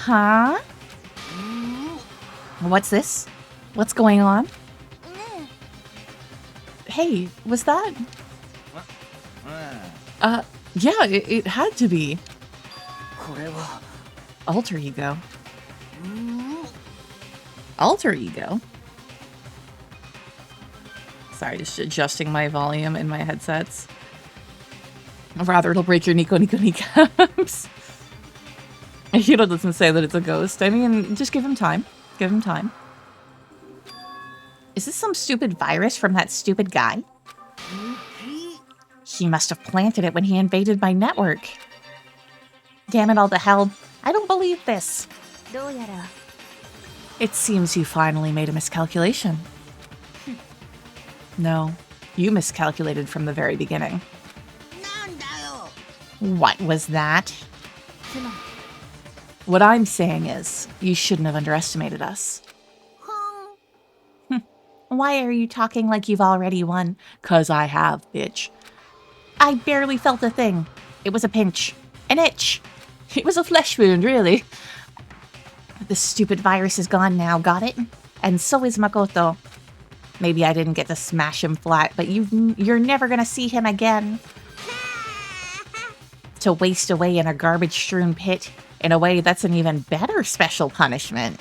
Huh? What's this? What's going on? Hey, was that? Yeah, it had to be. Alter ego. Alter ego? Sorry, just adjusting my volume in my headsets. Rather, it'll break your Nico kneecaps. Hiro doesn't say that it's a ghost. I mean, just give him time. Give him time. Is this some stupid virus from that stupid guy? He must have planted it when he invaded my network. Damn it all to hell. I don't believe this. It seems you finally made a miscalculation. No, you miscalculated from the very beginning. What was that? What I'm saying is, you shouldn't have underestimated us. Why are you talking like you've already won? 'Cause I have, bitch. I barely felt a thing. It was a pinch. An itch. It was a flesh wound, really. The stupid virus is gone now, got it? And so is Makoto. Maybe I didn't get to smash him flat, but you're never gonna see him again. To waste away in a garbage-strewn pit, in a way that's an even better special punishment.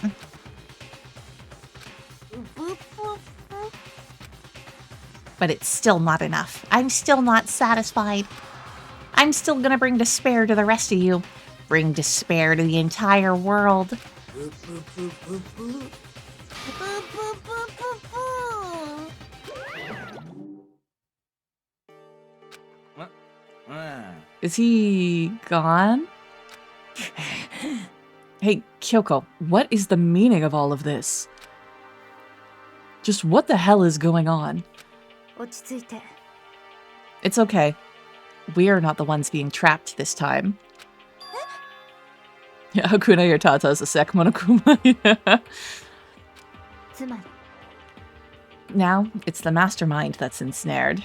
But it's still not enough. I'm still not satisfied. I'm still gonna bring despair to the rest of you. Bring despair to the entire world. Is he gone? Hey, Kyoko, what is the meaning of all of this? Just what the hell is going on? It's okay. We are not the ones being trapped this time. Yeah, Hakuna or Tata is a sec Monokuma. Yeah. Now, it's the mastermind that's ensnared.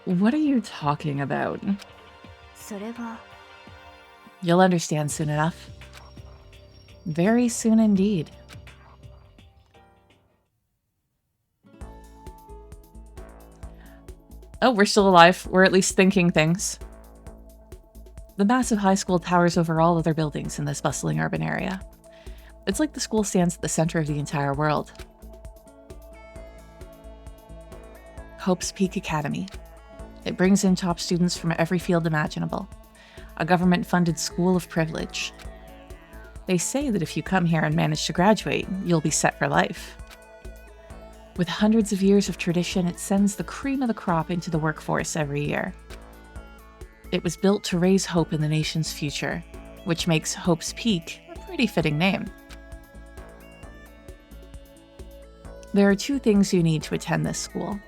What are you talking about? You'll understand soon enough. Very soon indeed. Oh, we're still alive. We're at least thinking things. The massive high school towers over all other buildings in this bustling urban area. It's like the school stands at the center of the entire world. Hope's Peak Academy. It brings in top students from every field imaginable. A government-funded school of privilege. They say that if you come here and manage to graduate, you'll be set for life. With hundreds of years of tradition, it sends the cream of the crop into the workforce every year. It was built to raise hope in the nation's future, which makes Hope's Peak a pretty fitting name. There are two things you need to attend this school.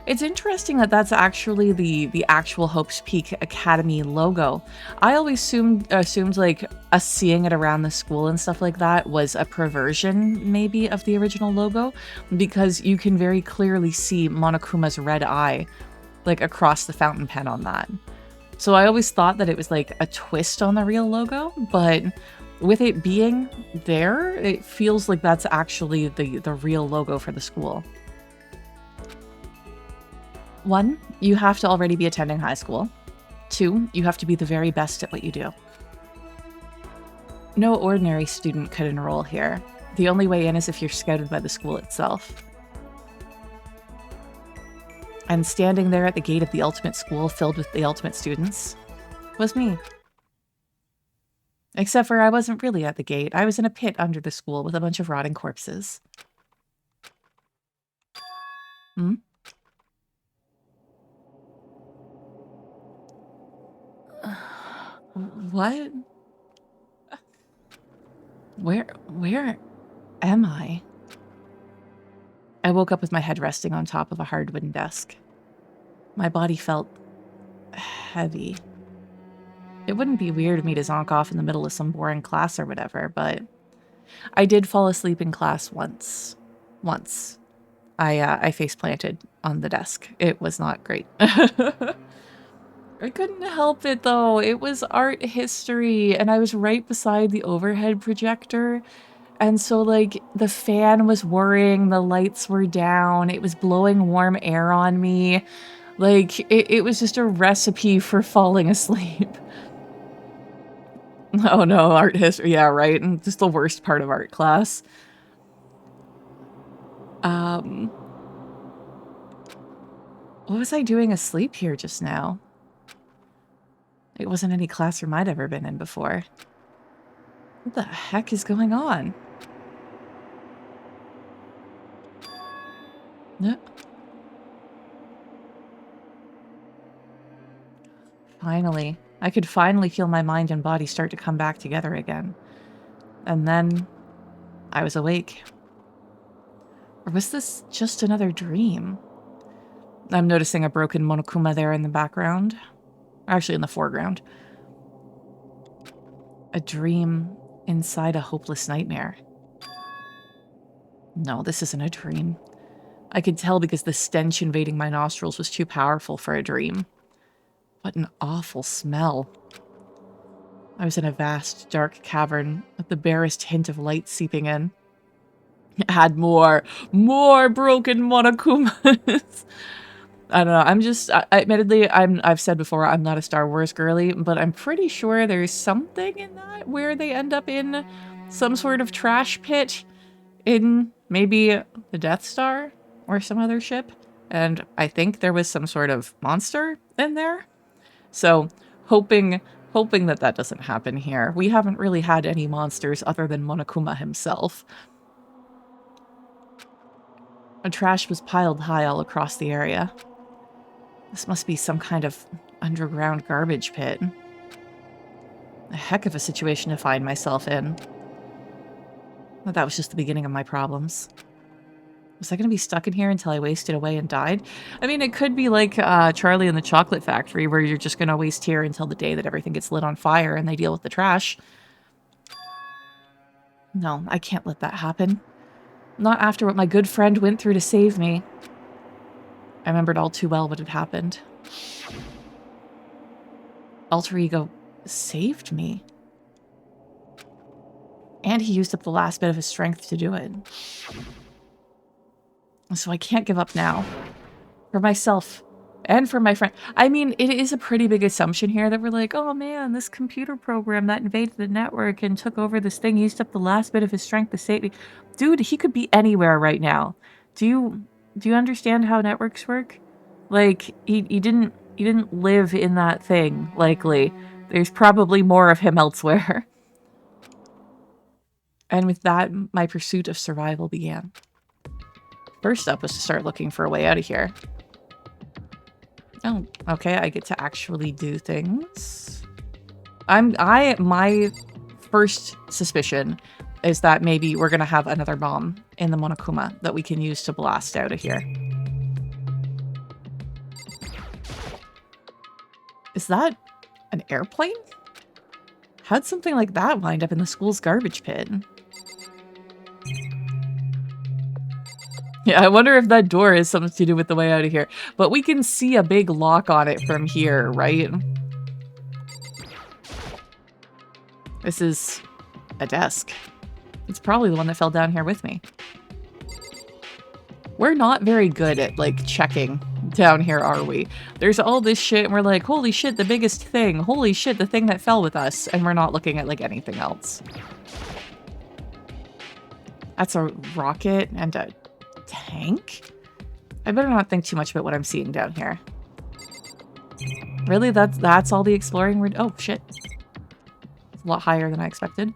It's interesting that that's actually the actual Hope's Peak Academy logo. I always assumed like us seeing it around the school and stuff like that was a perversion maybe of the original logo, because you can very clearly see Monokuma's red eye like across the fountain pen on that. So I always thought that it was like a twist on the real logo, but with it being there, it feels like that's actually the real logo for the school. 1, you have to already be attending high school. 2, you have to be the very best at what you do. No ordinary student could enroll here. The only way in is if you're scouted by the school itself. And standing there at the gate of the ultimate school filled with the ultimate students was me. Except for I wasn't really at the gate. I was in a pit under the school with a bunch of rotting corpses. Hmm? What? Where am I? I woke up with my head resting on top of a hard wooden desk. My body felt heavy. It wouldn't be weird of me to zonk off in the middle of some boring class or whatever, but I did fall asleep in class once. I face planted on the desk. It was not great. I couldn't help it though. It was art history and I was right beside the overhead projector. And so like the fan was whirring, the lights were down, it was blowing warm air on me. Like it was just a recipe for falling asleep. Oh no, art history. Yeah, right. And just the worst part of art class. What was I doing asleep here just now? It wasn't any classroom I'd ever been in before. What the heck is going on? Yep. Finally. I could finally feel my mind and body start to come back together again. And then I was awake. Or was this just another dream? I'm noticing a broken Monokuma there in the background. Actually, in the foreground. A dream inside a hopeless nightmare. No, this isn't a dream. I could tell because the stench invading my nostrils was too powerful for a dream. What an awful smell. I was in a vast, dark cavern with the barest hint of light seeping in. It had more broken Monokumas. I don't know. I'm just, admittedly, I've said before, I'm not a Star Wars girly, but I'm pretty sure there's something in that where they end up in some sort of trash pit in maybe the Death Star or some other ship. And I think there was some sort of monster in there. So hoping that that doesn't happen here. We haven't really had any monsters other than Monokuma himself. A trash was piled high all across the area. This must be some kind of underground garbage pit. A heck of a situation to find myself in. But that was just the beginning of my problems. Was I going to be stuck in here until I wasted away and died? I mean, it could be like Charlie and the Chocolate Factory, where you're just going to waste here until the day that everything gets lit on fire and they deal with the trash. No, I can't let that happen. Not after what my good friend went through to save me. I remembered all too well what had happened. Alter Ego saved me. And he used up the last bit of his strength to do it. So I can't give up now. For myself. And for my friend. I mean, it is a pretty big assumption here that we're like, oh man, this computer program that invaded the network and took over this thing used up the last bit of his strength to save me. Dude, he could be anywhere right now. Do you understand how networks work? Like, he didn't live in that thing, likely. There's probably more of him elsewhere. And with that, my pursuit of survival began. First up was to start looking for a way out of here. Oh, okay, I get to actually do things. My first suspicion is that maybe we're gonna have another bomb in the Monokuma that we can use to blast out of here. Is that an airplane? How'd something like that wind up in the school's garbage pit? Yeah, I wonder if that door has something to do with the way out of here. But we can see a big lock on it from here, right? This is a desk. It's probably the one that fell down here with me. We're not very good at, like, checking down here, are we? There's all this shit, and we're like, holy shit, the biggest thing. Holy shit, the thing that fell with us. And we're not looking at, like, anything else. That's a rocket and a tank? I better not think too much about what I'm seeing down here. Really? That's all the exploring we're... Oh, shit. It's a lot higher than I expected.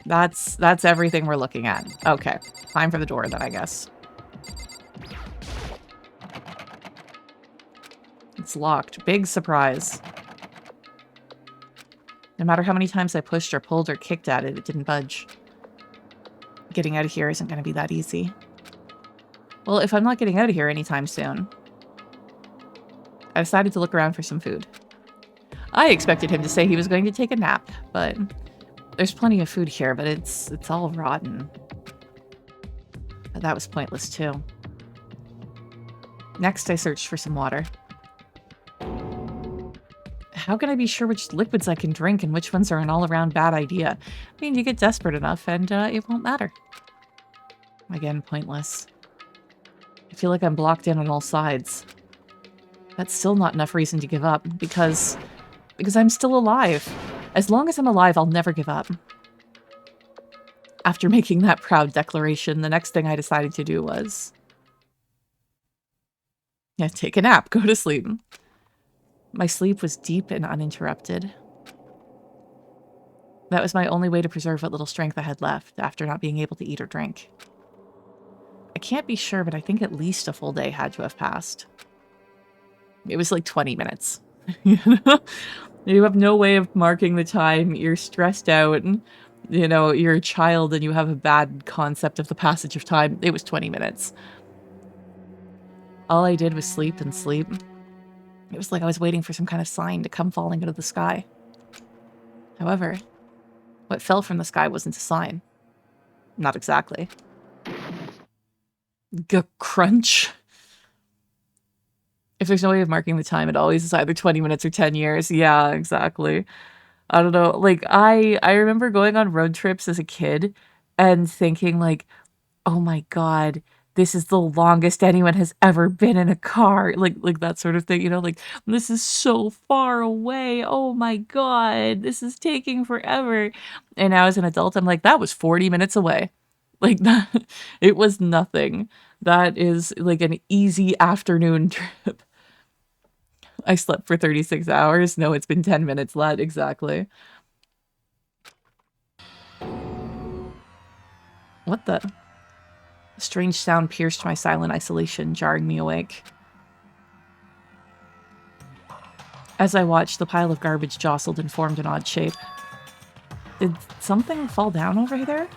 That's everything we're looking at. Okay. Time for the door then, I guess. It's locked. Big surprise. No matter how many times I pushed or pulled or kicked at it, it didn't budge. Getting out of here isn't going to be that easy. Well, if I'm not getting out of here anytime soon, I decided to look around for some food. I expected him to say he was going to take a nap, but there's plenty of food here, but it's all rotten. But that was pointless too. Next, I searched for some water. How can I be sure which liquids I can drink and which ones are an all-around bad idea? I mean, you get desperate enough and it won't matter. Again, pointless. I feel like I'm blocked in on all sides. That's still not enough reason to give up, because I'm still alive. As long as I'm alive, I'll never give up. After making that proud declaration, the next thing I decided to do was... yeah, take a nap, go to sleep. My sleep was deep and uninterrupted. That was my only way to preserve what little strength I had left after not being able to eat or drink. I can't be sure, but I think at least a full day had to have passed. It was like 20 minutes. You know? You have no way of marking the time. You're stressed out. And, you know, you're a child and you have a bad concept of the passage of time. It was 20 minutes. All I did was sleep and sleep. It was like I was waiting for some kind of sign to come falling out of the sky. However, what fell from the sky wasn't a sign. Not exactly. Crunch. If there's no way of marking the time, it always is either 20 minutes or 10 years. Yeah, exactly. I don't know. Like, I remember going on road trips as a kid and thinking, like, oh my God, this is the longest anyone has ever been in a car. Like that sort of thing, you know? Like, this is so far away. Oh my God, this is taking forever. And now as an adult, I'm like, that was 40 minutes away. Like, that, it was nothing. That is like an easy afternoon trip. I slept for 36 hours. No, it's been 10 minutes left. Exactly. What the? A strange sound pierced my silent isolation, jarring me awake. As I watched, the pile of garbage jostled and formed an odd shape. Did something fall down over there?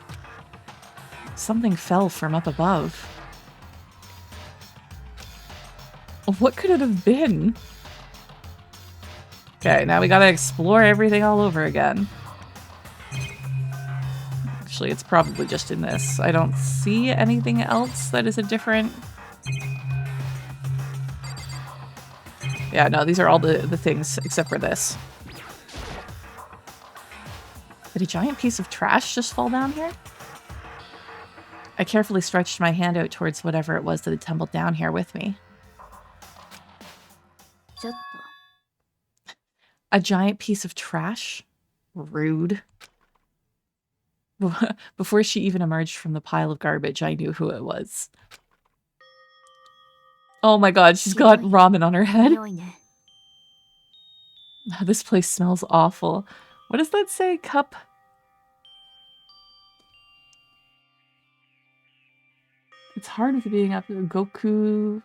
Something fell from up above. What could it have been? Okay, now we gotta explore everything all over again. Actually, it's probably just in this. I don't see anything else that is a different... yeah, no, these are all the things except for this. Did a giant piece of trash just fall down here? I carefully stretched my hand out towards whatever it was that had tumbled down here with me. A giant piece of trash? Rude. Before she even emerged from the pile of garbage, I knew who it was. Oh my God, she's got ramen on her head. This place smells awful. What does that say? Cup? It's hard with it being up there. Gokubi?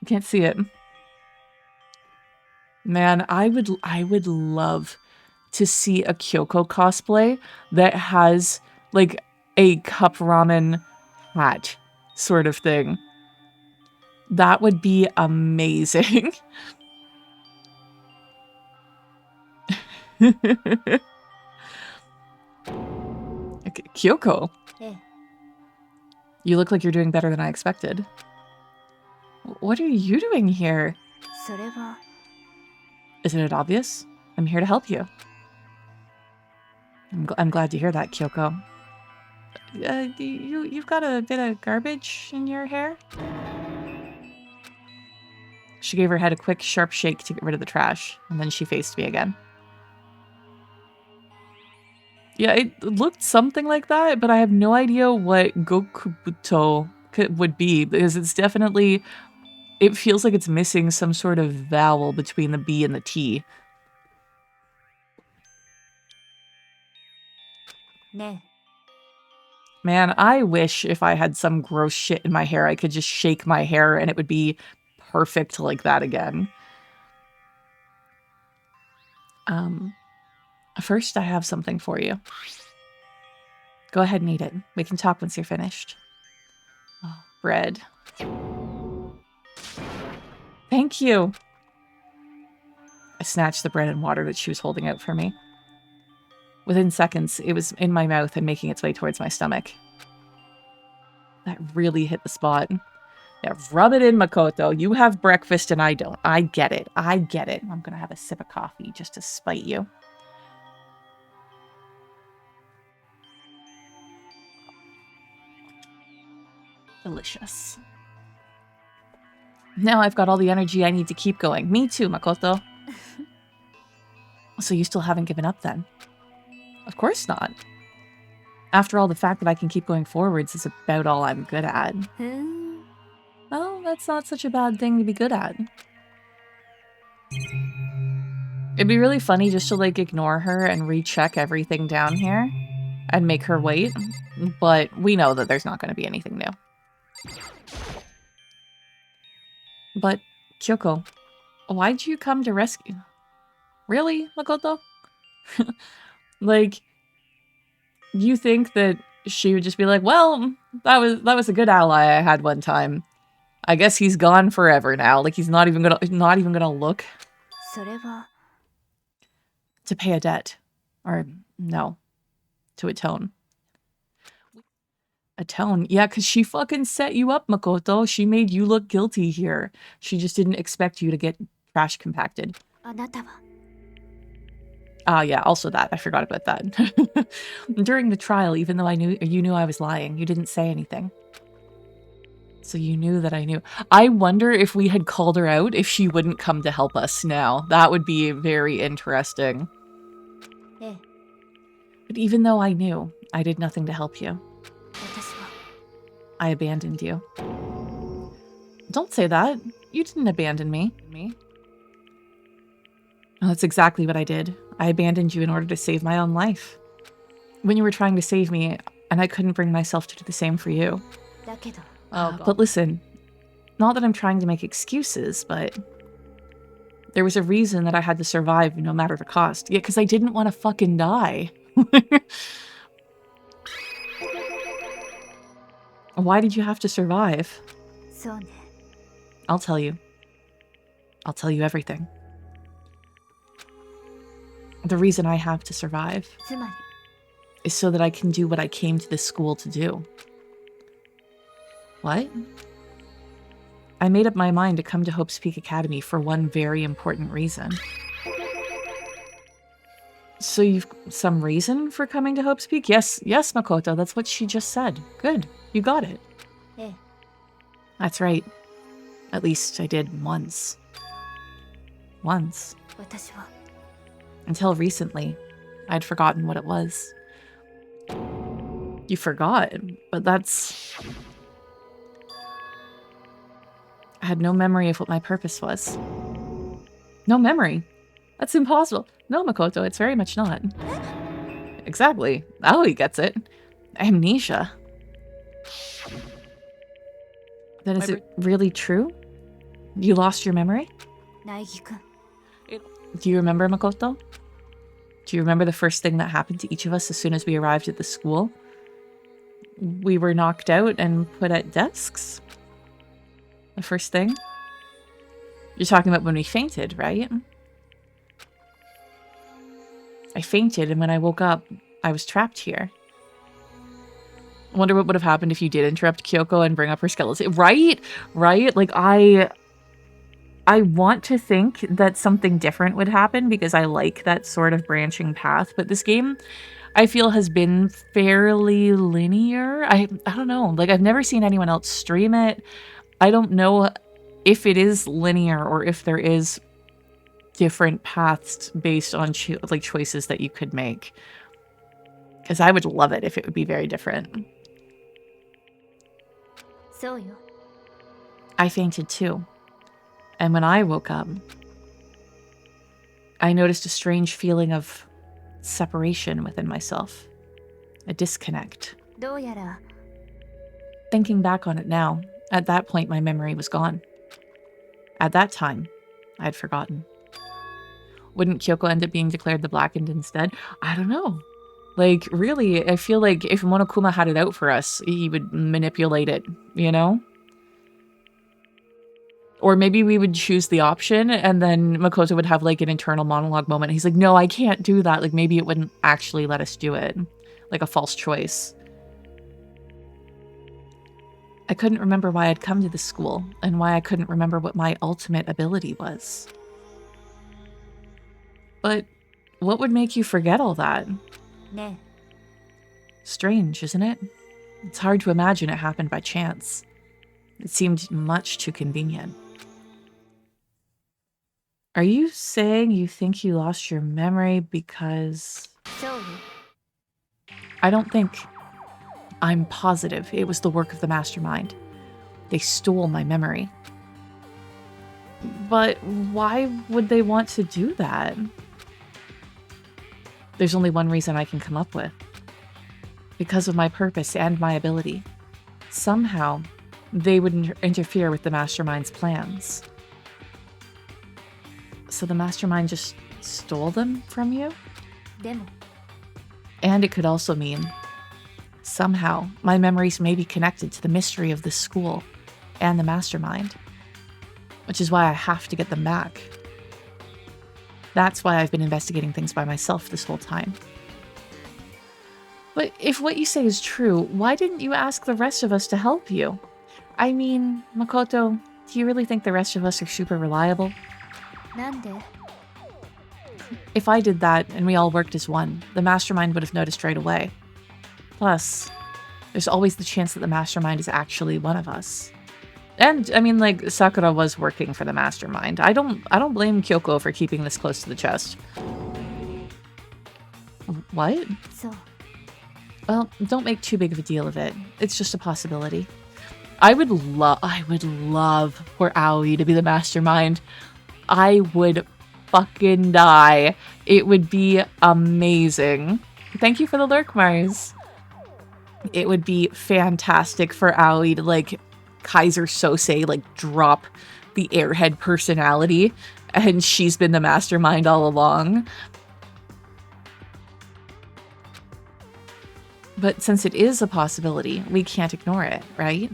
I can't see it. Man, I would love to see a Kyoko cosplay that has like a cup ramen hat sort of thing. That would be amazing. Okay, Kyoko. You look like you're doing better than I expected. What are you doing here? Isn't it obvious? I'm here to help you. I'm glad to hear that, Kyoko. You've got a bit of garbage in your hair? She gave her head a quick, sharp shake to get rid of the trash, and then she faced me again. Yeah, it looked something like that, but I have no idea what Gokubuto would be, because it's definitely... it feels like it's missing some sort of vowel between the B and the T. Man, I wish if I had some gross shit in my hair, I could just shake my hair and it would be perfect like that again. First, I have something for you. Go ahead and eat it. We can talk once you're finished. Oh, bread. Thank you. I snatched the bread and water that she was holding out for me. Within seconds, it was in my mouth and making its way towards my stomach. That really hit the spot. Yeah, rub it in, Makoto. You have breakfast and I don't. I get it. I get it. I'm gonna have a sip of coffee just to spite you. Delicious. Now I've got all the energy I need to keep going. Me too, Makoto. So you still haven't given up then? Of course not. After all, the fact that I can keep going forwards is about all I'm good at. Well, that's not such a bad thing to be good at. It'd be really funny just to, like, ignore her and recheck everything down here and make her wait, but we know that there's not going to be anything new. But, Kyoko, why'd you come to rescue? Really, Makoto? Like, you think that she would just be like, well, that was a good ally I had one time. I guess he's gone forever now. Like, he's not even gonna look to pay a debt. Or, no, to atone. Atone? Yeah, because she fucking set you up, Makoto. She made you look guilty here. She just didn't expect you to get trash compacted. Yeah, also that. I forgot about that. During the trial, even though you knew I was lying, you didn't say anything. So you knew that I knew. I wonder if we had called her out, if she wouldn't come to help us now. That would be very interesting. But even though I knew, I did nothing to help you. I abandoned you. Don't say that. You didn't abandon me. Well, that's exactly what I did. I abandoned you in order to save my own life. When you were trying to save me, and I couldn't bring myself to do the same for you. But listen, not that I'm trying to make excuses, but there was a reason that I had to survive no matter the cost. Yeah, because I didn't want to fucking die. Why did you have to survive? I'll tell you. I'll tell you everything. The reason I have to survive is so that I can do what I came to this school to do. What? I made up my mind to come to Hope's Peak Academy for one very important reason. So you've some reason for coming to Hope's Peak? Yes, Makoto, that's what she just said. Good, you got it. That's right. At least I did once. Once. Until recently, I'd forgotten what it was. You forgot, but that's... I had no memory of what my purpose was. No memory? That's impossible. No, Makoto, it's very much not. Exactly. Now he gets it. Amnesia. Then is it really true? You lost your memory? Do you remember, Makoto? Do you remember the first thing that happened to each of us as soon as we arrived at the school? We were knocked out and put at desks? The first thing? You're talking about when we fainted, right? I fainted, and when I woke up, I was trapped here. I wonder what would have happened if you did interrupt Kyoko and bring up her skeleton. Right? Right? Like, I want to think that something different would happen because I like that sort of branching path, but this game, I feel, has been fairly linear. I don't know. Like, I've never seen anyone else stream it. I don't know if it is linear or if there is different paths based on choices that you could make. Because I would love it if it would be very different. I fainted too. And when I woke up, I noticed a strange feeling of separation within myself. A disconnect. Thinking back on it now, at that point my memory was gone. At that time, I had forgotten. Wouldn't Kyoko end up being declared the Blackened instead? I don't know. Like, really, I feel like if Monokuma had it out for us, he would manipulate it, you know? Or maybe we would choose the option and then Makoto would have like an internal monologue moment. He's like, no, I can't do that. Like, maybe it wouldn't actually let us do it. Like a false choice. I couldn't remember why I'd come to this school, and why I couldn't remember what my ultimate ability was. But what would make you forget all that? Ne. Strange, isn't it? It's hard to imagine it happened by chance. It seemed much too convenient. Are you saying you think you lost your memory because... I don't think. I'm positive it was the work of the mastermind. They stole my memory. But why would they want to do that? There's only one reason I can come up with. Because of my purpose and my ability. Somehow, they would interfere with the mastermind's plans. So the mastermind just stole them from you? Demo. And it could also mean, somehow, my memories may be connected to the mystery of this school and the mastermind. Which is why I have to get them back. That's why I've been investigating things by myself this whole time. But if what you say is true, why didn't you ask the rest of us to help you? I mean, Makoto, do you really think the rest of us are super reliable? Nande? If I did that and we all worked as one, the mastermind would have noticed right away. Plus, there's always the chance that the mastermind is actually one of us. And, I mean, like, Sakura was working for the mastermind. I don't blame Kyoko for keeping this close to the chest. What? So. Well, don't make too big of a deal of it. It's just a possibility. I would love for Aoi to be the mastermind. I would fucking die. It would be amazing. Thank you for the lurk, Mars. It would be fantastic for Aoi to, like, Kaiser Sose, like, drop the airhead personality, and she's been the mastermind all along. But since it is a possibility, we can't ignore it, right?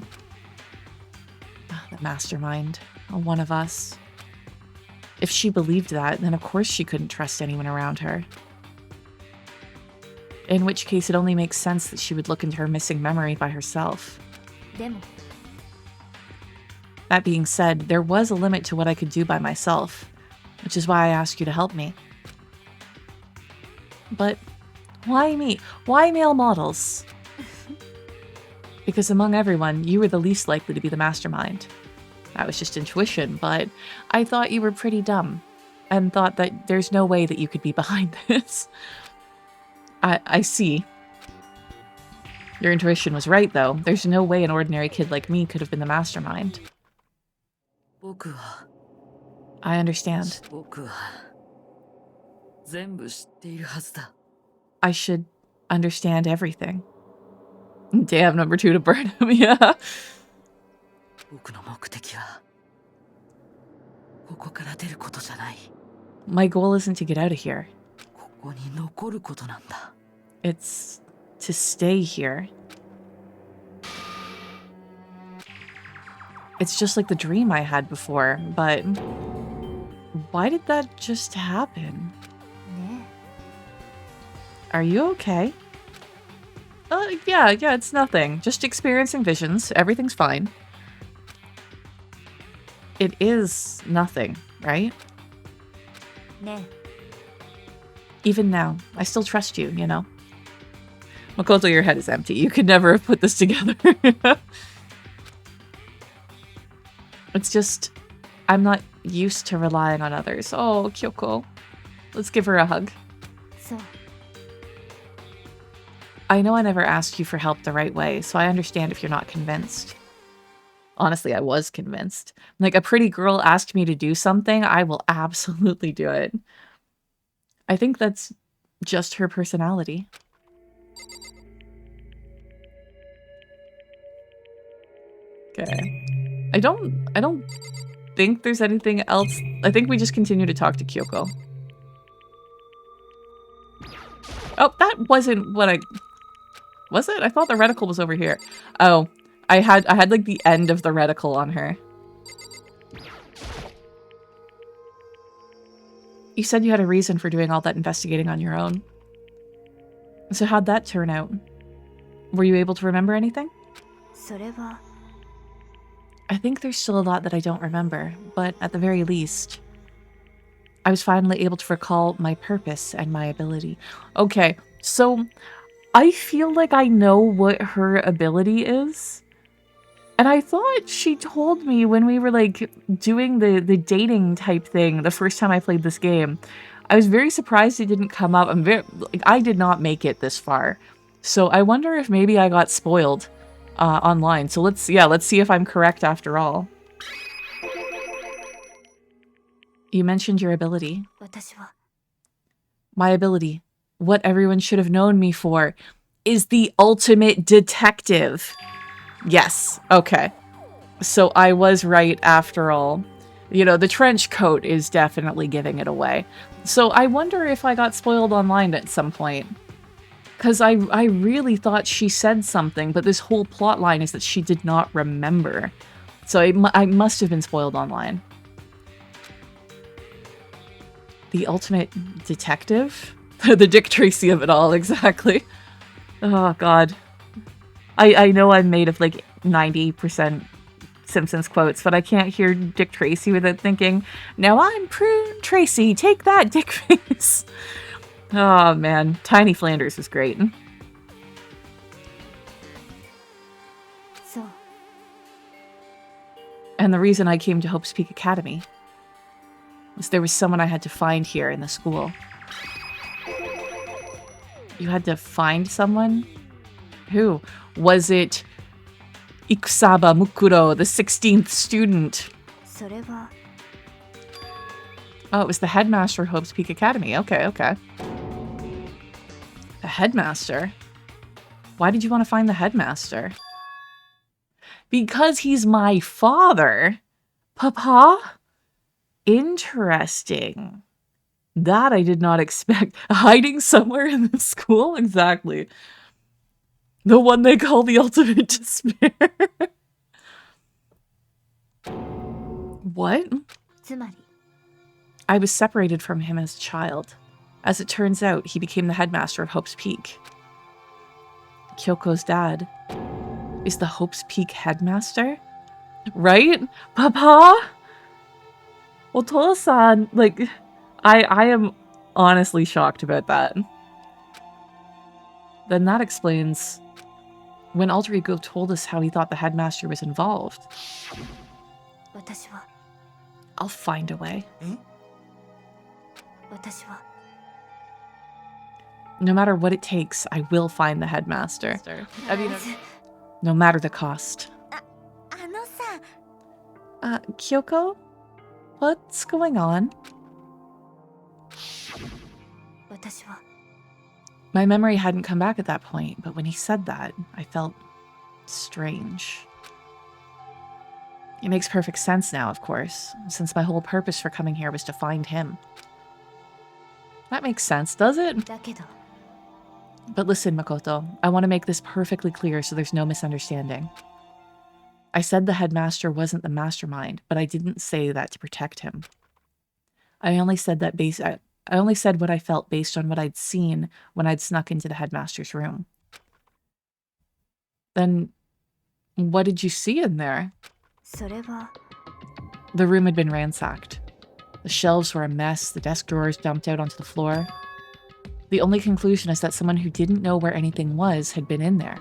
The mastermind, one of us. If she believed that, then of course she couldn't trust anyone around her. In which case it only makes sense that she would look into her missing memory by herself. Demo. That being said, there was a limit to what I could do by myself, which is why I asked you to help me. But why me? Why male models? Because among everyone, you were the least likely to be the mastermind. That was just intuition, but I thought you were pretty dumb, and thought that there's no way that you could be behind this. I see. Your intuition was right, though. There's no way an ordinary kid like me could have been the mastermind. I understand. I should understand everything. Damn, number 2 to burn him, yeah. My goal isn't to get out of here. It's to stay here. It's just like the dream I had before, but why did that just happen? Ne. Are you okay? Yeah, it's nothing. Just experiencing visions. Everything's fine. It is nothing, right? Ne. Even now, I still trust you, you know? Makoto, your head is empty. You could never have put this together. It's just, I'm not used to relying on others. Oh, Kyoko. Let's give her a hug. So. I know I never asked you for help the right way, so I understand if you're not convinced. Honestly, I was convinced. Like, a pretty girl asked me to do something, I will absolutely do it. I think that's just her personality. Okay. I don't think there's anything else. I think we just continue to talk to Kyoko. Oh, that wasn't what I... Was it? I thought the reticle was over here. Oh, I had like the end of the reticle on her. You said you had a reason for doing all that investigating on your own. So how'd that turn out? Were you able to remember anything? それは I think there's still a lot that I don't remember, but at the very least, I was finally able to recall my purpose and my ability. Okay, so I feel like I know what her ability is. And I thought she told me when we were like doing the dating type thing the first time I played this game. I was very surprised it didn't come up. I did not make it this far. So I wonder if maybe I got spoiled online. So let's see if I'm correct after all. You mentioned your ability. 私は My ability, what everyone should have known me for, is the ultimate detective. Yes, okay. So I was right after all. You know, the trench coat is definitely giving it away. So I wonder if I got spoiled online at some point. Because I really thought she said something, but this whole plot line is that she did not remember. So I must have been spoiled online. The ultimate detective? The Dick Tracy of it all, exactly. Oh, God. I know I'm made of like 90% Simpsons quotes, but I can't hear Dick Tracy without thinking, now I'm Prune Tracy, take that, Dick Face. Oh, man. Tiny Flanders was great. そう And the reason I came to Hope's Peak Academy was there was someone I had to find here in the school. You had to find someone? Who? Was it Ikusaba Mukuro, the 16th student? それは Oh, it was the headmaster of Hope's Peak Academy. Okay, okay. The headmaster? Why did you want to find the headmaster? Because he's my father. Papa? Interesting. That I did not expect. Hiding somewhere in the school? Exactly. The one they call the ultimate despair. What? つまり I was separated from him as a child. As it turns out, he became the headmaster of Hope's Peak. Kyoko's dad is the Hope's Peak headmaster? Right? Papa? Otosan, like, I am honestly shocked about that. Then that explains when Alter Ego told us how he thought the headmaster was involved. 私は I'll find a way. 私は No matter what it takes, I will find the headmaster. I mean, no matter the cost. あのさ Kyoko? What's going on? 私は My memory hadn't come back at that point, but when he said that, I felt strange. It makes perfect sense now, of course, since my whole purpose for coming here was to find him. That makes sense, does it? だけど But listen, Makoto, I want to make this perfectly clear so there's no misunderstanding. I said the headmaster wasn't the mastermind, but I didn't say that to protect him. I only said what I felt based on what I'd seen when I'd snuck into the headmaster's room. Then, what did you see in there? それは The room had been ransacked. The shelves were a mess, the desk drawers dumped out onto the floor. The only conclusion is that someone who didn't know where anything was had been in there.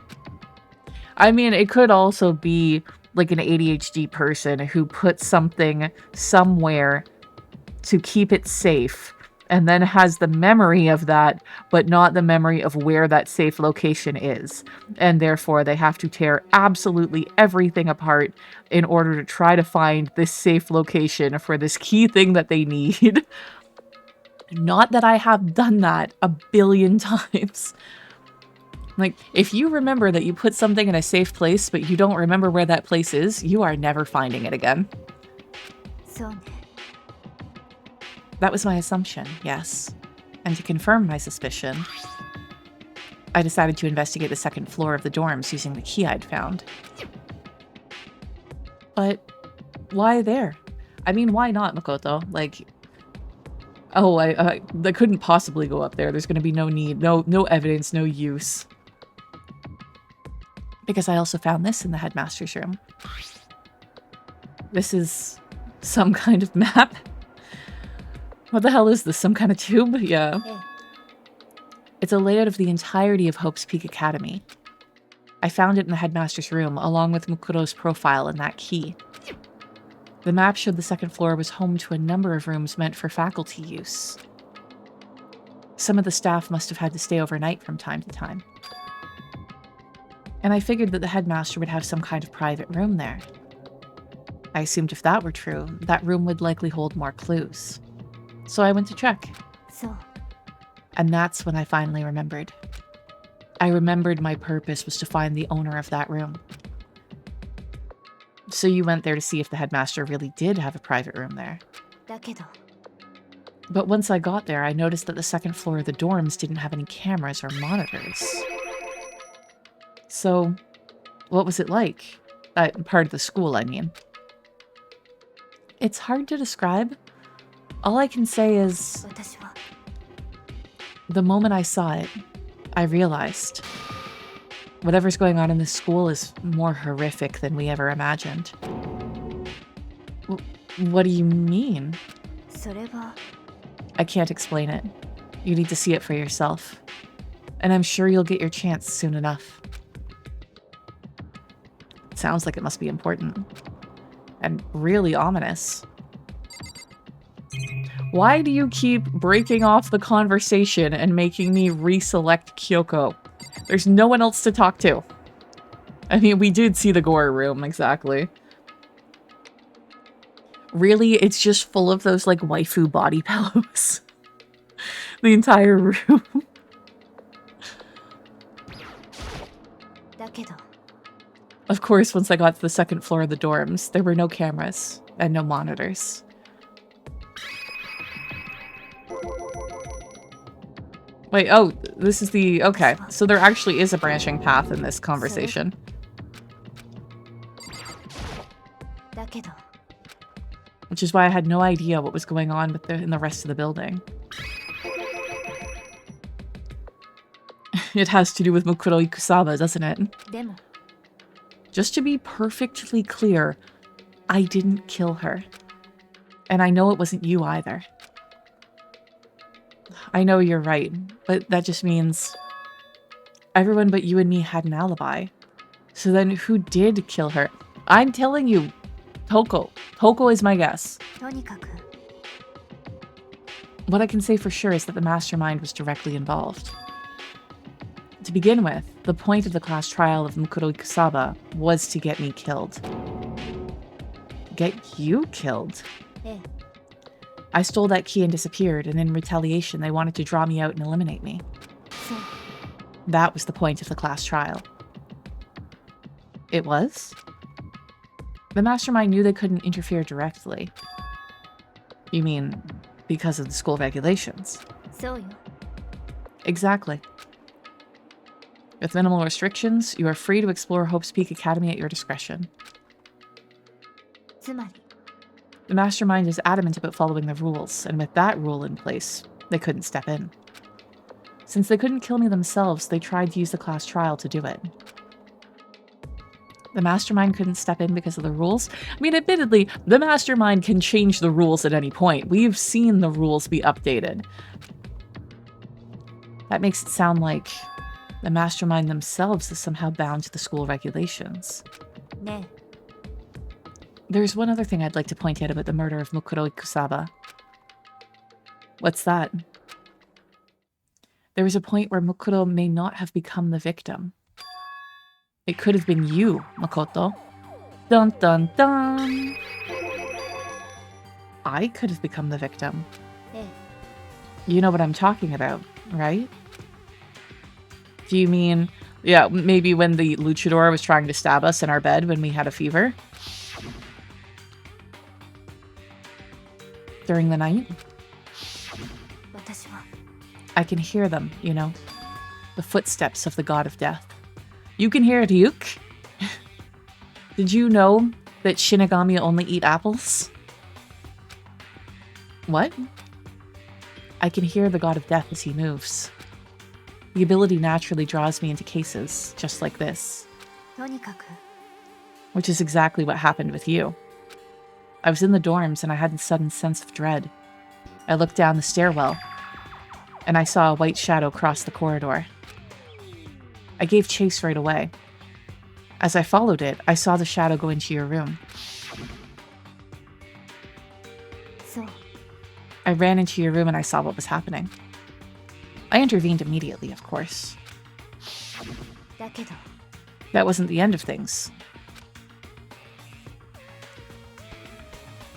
I mean, it could also be like an ADHD person who put something somewhere to keep it safe and then has the memory of that, but not the memory of where that safe location is. And therefore, they have to tear absolutely everything apart in order to try to find this safe location for this key thing that they need. Not that I have done that a billion times. Like, if you remember that you put something in a safe place, but you don't remember where that place is, you are never finding it again. そうね That was my assumption, yes. And to confirm my suspicion, I decided to investigate the second floor of the dorms using the key I'd found. But why there? I mean, why not, Makoto? Like, oh, I couldn't possibly go up there. There's going to be no need, no evidence, no use. Because I also found this in the headmaster's room. This is some kind of map? What the hell is this? Some kind of tube? Yeah. It's a layout of the entirety of Hope's Peak Academy. I found it in the headmaster's room, along with Mukuro's profile and that key. The map showed the second floor was home to a number of rooms meant for faculty use. Some of the staff must have had to stay overnight from time to time. And I figured that the headmaster would have some kind of private room there. I assumed if that were true, that room would likely hold more clues. So I went to check. So, And that's when I finally remembered. I remembered my purpose was to find the owner of that room. So you went there to see if the headmaster really did have a private room there. だけど、 But once I got there, I noticed that the second floor of the dorms didn't have any cameras or monitors. So, what was it like? Part of the school, I mean. It's hard to describe. All I can say is, 私は the moment I saw it, I realized whatever's going on in this school is more horrific than we ever imagined. What do you mean? それは I can't explain it. You need to see it for yourself. And I'm sure you'll get your chance soon enough. It sounds like it must be important. And really ominous. Why do you keep breaking off the conversation and making me reselect Kyoko? There's no one else to talk to. I mean, we did see the gore room, exactly. Really, it's just full of those, like, waifu body pillows. The entire room. だけど、 Of course, once I got to the second floor of the dorms, there were no cameras and no monitors. Wait, oh, this is the... Okay, so there actually is a branching path in this conversation. だけど、 Which is why I had no idea what was going on with in the rest of the building. It has to do with Mukuro Ikusaba, doesn't it? でも、 Just to be perfectly clear, I didn't kill her. And I know it wasn't you either. I know you're right, but that just means everyone but you and me had an alibi. So then who did kill her? I'm telling you, Toko. Toko is my guess. とにかく、 What I can say for sure is that the mastermind was directly involved. To begin with, the point of the class trial of Mukuro Ikusaba was to get me killed. Get you killed? ええ、 I stole that key and disappeared, and in retaliation, they wanted to draw me out and eliminate me. そう、 That was the point of the class trial. It was? The mastermind knew they couldn't interfere directly. You mean, because of the school regulations? そうよ。 Exactly. With minimal restrictions, you are free to explore Hope's Peak Academy at your discretion. つまり、 The mastermind is adamant about following the rules, and with that rule in place, they couldn't step in. Since they couldn't kill me themselves, they tried to use the class trial to do it. The mastermind couldn't step in because of the rules? I mean, admittedly, the mastermind can change the rules at any point. We've seen the rules be updated. That makes it sound like the mastermind themselves is somehow bound to the school regulations. ね There's one other thing I'd like to point out about the murder of Mukuro Ikusaba. What's that? There was a point where Mukuro may not have become the victim. It could have been you, Makoto. Dun dun dun! I could have become the victim. え、え You know what I'm talking about, right? Do you mean, yeah, maybe when the luchador was trying to stab us in our bed when we had a fever? During the night? え、私は、 I can hear them, you know. The footsteps of the god of death. You can hear it, Ryuk? Did you know that Shinigami only eat apples? What? I can hear the god of death as he moves. The ability naturally draws me into cases just like this, とにかく、 which is exactly what happened with you. I was in the dorms and I had a sudden sense of dread. I looked down the stairwell and I saw a white shadow cross the corridor. I gave chase right away. As I followed it, I saw the shadow go into your room. So, I ran into your room and I saw what was happening. I intervened immediately, of course. だけど That wasn't the end of things.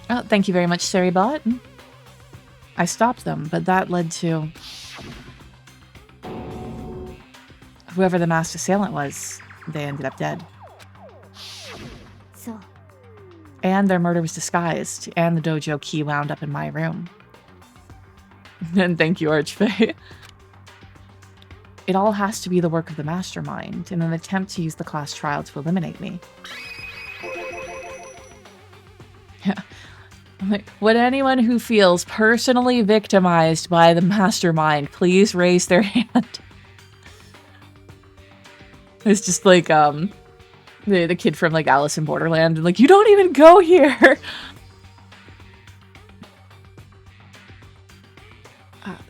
Oh, thank you very much, Seribot. I stopped them, but that led to... whoever the masked assailant was, they ended up dead. そう And their murder was disguised, and the dojo key wound up in my room. And thank you, Archfey. It all has to be the work of the mastermind in an attempt to use the class trial to eliminate me. Yeah. Like, would anyone who feels personally victimized by the mastermind please raise their hand? It's just like, the kid from, like, Alice in Borderland. And like, you don't even go here!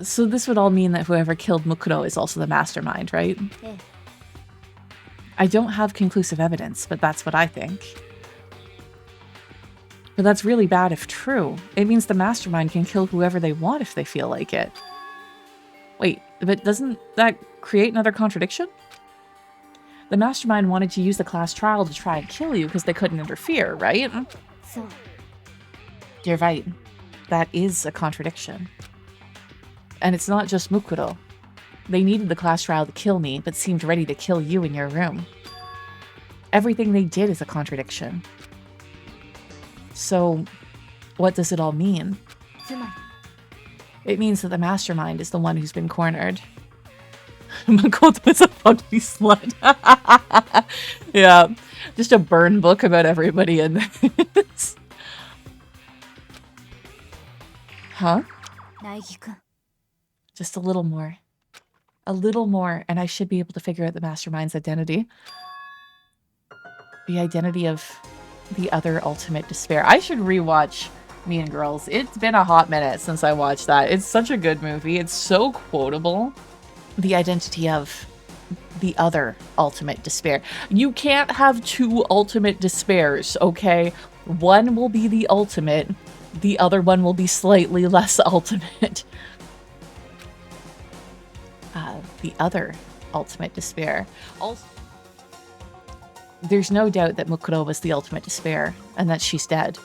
So this would all mean that whoever killed Mukuro is also the mastermind, right? Yeah. I don't have conclusive evidence, but that's what I think. But that's really bad if true. It means the mastermind can kill whoever they want if they feel like it. Wait, but doesn't that create another contradiction? The mastermind wanted to use the class trial to try and kill you because they couldn't interfere, right? そう You're right. That is a contradiction. And it's not just Mukuro. They needed the class trial to kill me, but seemed ready to kill you in your room. Everything they did is a contradiction. So, what does it all mean? つまり It means that the mastermind is the one who's been cornered. Makoto is a fugly slut. Yeah, just a burn book about everybody in this. Huh? 苗木くん Just a little more. A little more, and I should be able to figure out the mastermind's identity. The identity of the other ultimate despair. I should rewatch Mean Girls. It's been a hot minute since I watched that. It's such a good movie. It's so quotable. The identity of the other ultimate despair. You can't have two ultimate despairs, okay? One will be the ultimate. The other one will be slightly less ultimate. The other ultimate despair. Also, there's no doubt that Mukuro was the ultimate despair and that she's dead.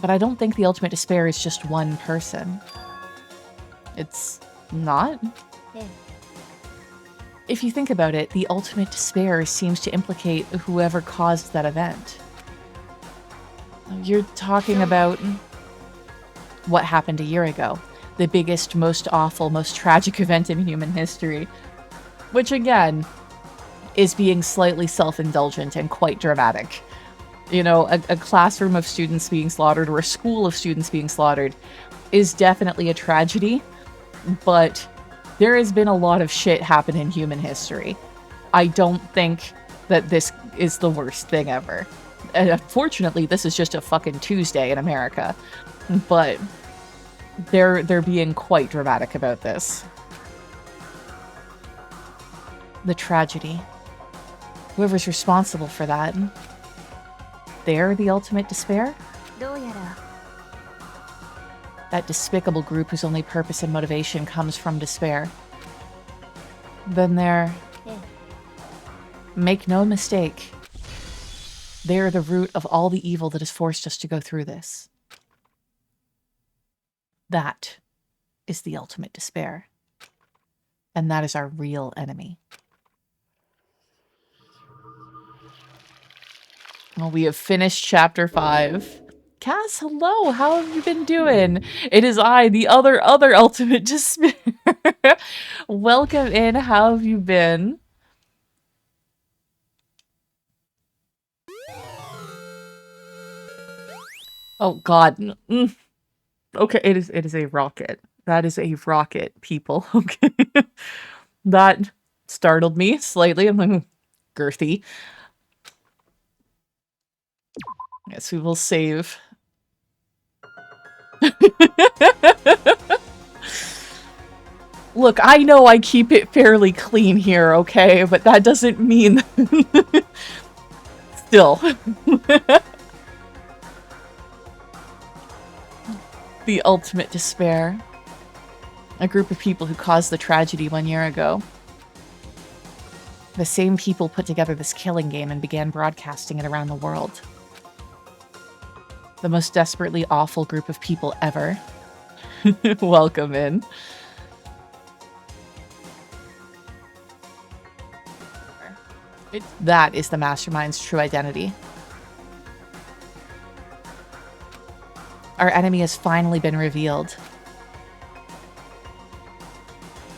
But I don't think the ultimate despair is just one person. It's not? ええ If you think about it, the ultimate despair seems to implicate whoever caused that event. You're talking about what happened a year ago. The biggest, most awful, most tragic event in human history. Which, again, is being slightly self-indulgent and quite dramatic. You know, a classroom of students being slaughtered or a school of students being slaughtered is definitely a tragedy, but there has been a lot of shit happen in human history. I don't think that this is the worst thing ever. And unfortunately, this is just a fucking Tuesday in America, but they're being quite dramatic about this. The tragedy. Whoever's responsible for that, they're the ultimate despair? どうやら That despicable group whose only purpose and motivation comes from despair. Then they're... ええ Make no mistake. They're the root of all the evil that has forced us to go through this. That is the ultimate despair. And that is our real enemy. Well, we have finished chapter 5. Cass, hello, how have you been doing? It is I, the other ultimate despair. Welcome in, how have you been? Oh god. Okay, it is a rocket. That is a rocket, people. Okay. That startled me slightly. I'm like, girthy. Yes, we will save Look, I know I keep it fairly clean here, okay? But that doesn't mean... Still. The ultimate despair. A group of people who caused the tragedy 1 year ago. The same people put together this killing game and began broadcasting it around the world. The most desperately awful group of people ever. Welcome in. That is the mastermind's true identity. Our enemy has finally been revealed.